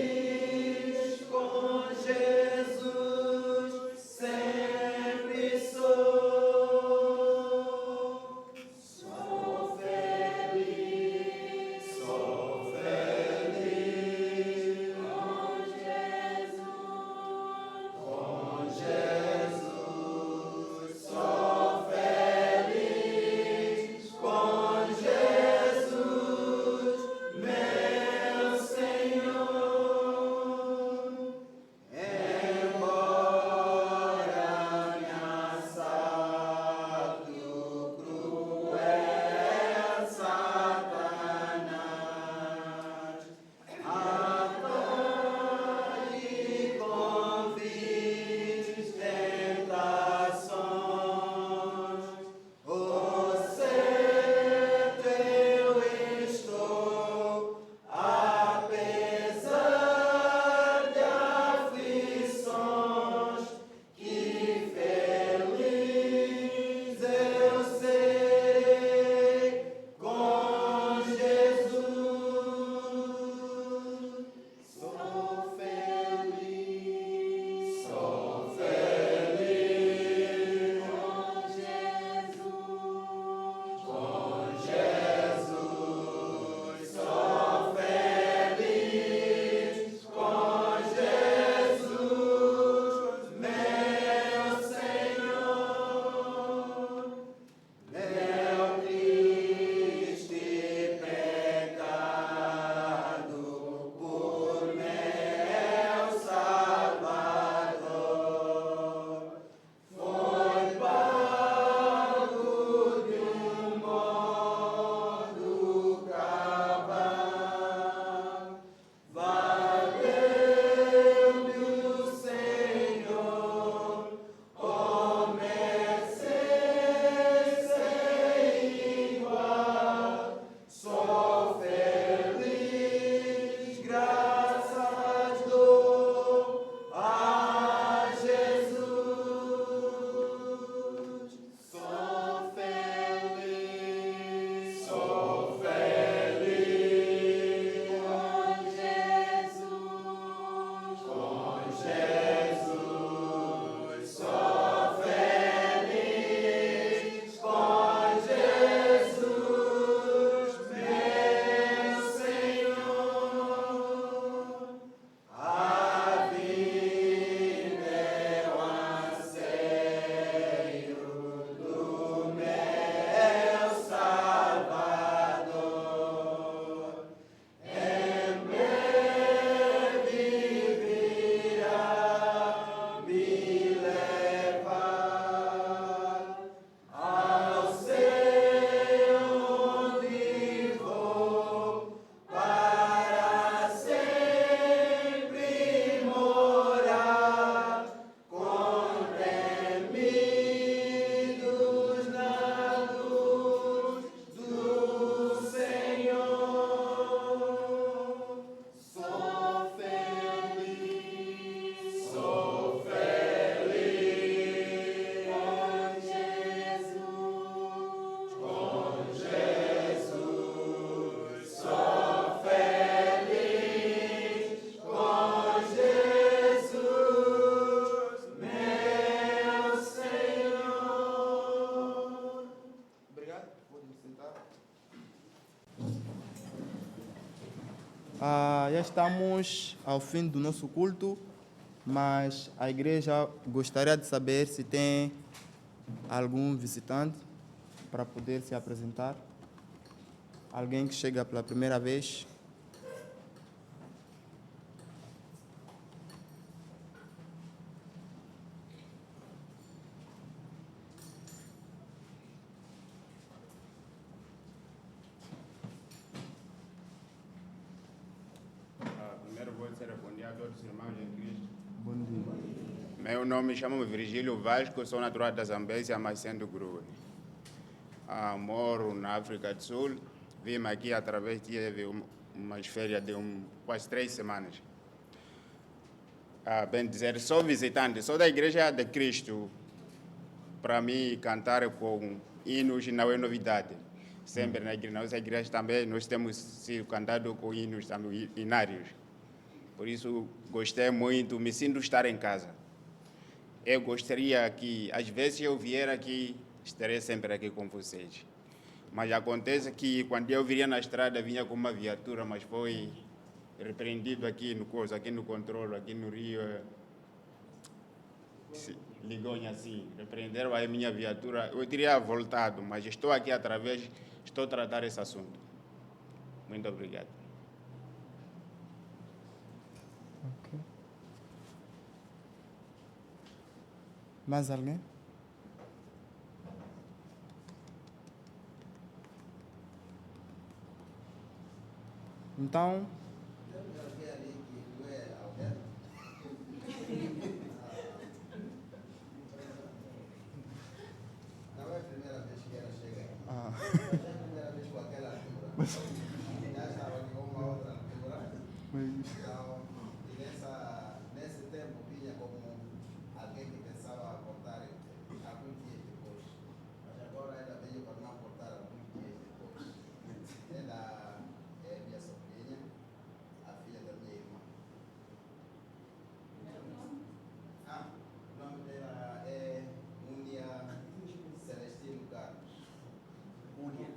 Já estamos ao fim do nosso culto, mas a igreja gostaria de saber se tem algum visitante para poder se apresentar. Alguém que chega pela primeira vez. Primeiro vou responder a todos os irmãos em Cristo. Bom dia. Meu nome chama-me Virgílio Vasco, sou natural da Zambésia, mas sendo Grune. Moro na África do Sul, vim aqui através de umas férias de quase 3 semanas. Bem dizer, sou visitante, sou da Igreja de Cristo. Para mim, cantar com hinos não é novidade. Sempre na nossa igreja também nós temos sido cantado com hinos também hinários. Por isso, gostei muito, me sinto estar em casa. Eu gostaria que, às vezes, eu vier aqui, estarei sempre aqui com vocês. Mas acontece que, quando eu viria na estrada, vinha com uma viatura, mas foi repreendido aqui no controle, aqui no Rio. Ligonha assim, repreenderam a minha viatura. Eu teria voltado, mas estou aqui estou a tratar esse assunto. Muito obrigado. Ok. Mais alguém? Então, Não é a primeira vez que ela chega aqui. ah, Mas é a primeira vez com aquela altura. Já estava com uma outra altura. Então, e nesse tempo vinha como alguém que pensava aportar alguns dias depois. Mas agora ela veio para não aportar alguns dias depois. Ela é minha sobrinha, a filha da minha irmã. O nome dela é Unia Celestino Carlos. Unia.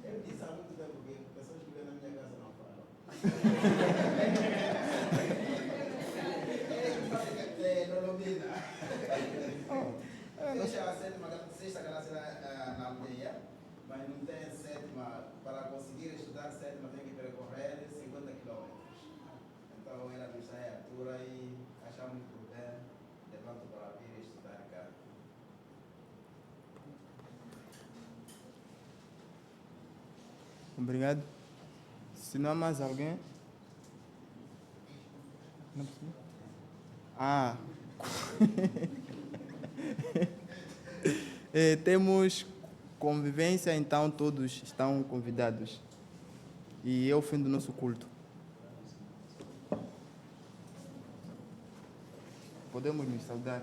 Eu disse há muito tempo que pessoas que vêm na minha casa não falam. Não domina. Deixa a sexta classe na aldeia, mas não tem sétima. Para conseguir estudar sétima tem que percorrer 50 quilômetros. Então ela não sai à altura e achamos por bem, levanto para vir estudar cá. obrigado. Se não há mais alguém. Não precisa? Temos convivência, então todos estão convidados. E é o fim do nosso culto. Podemos nos saudar.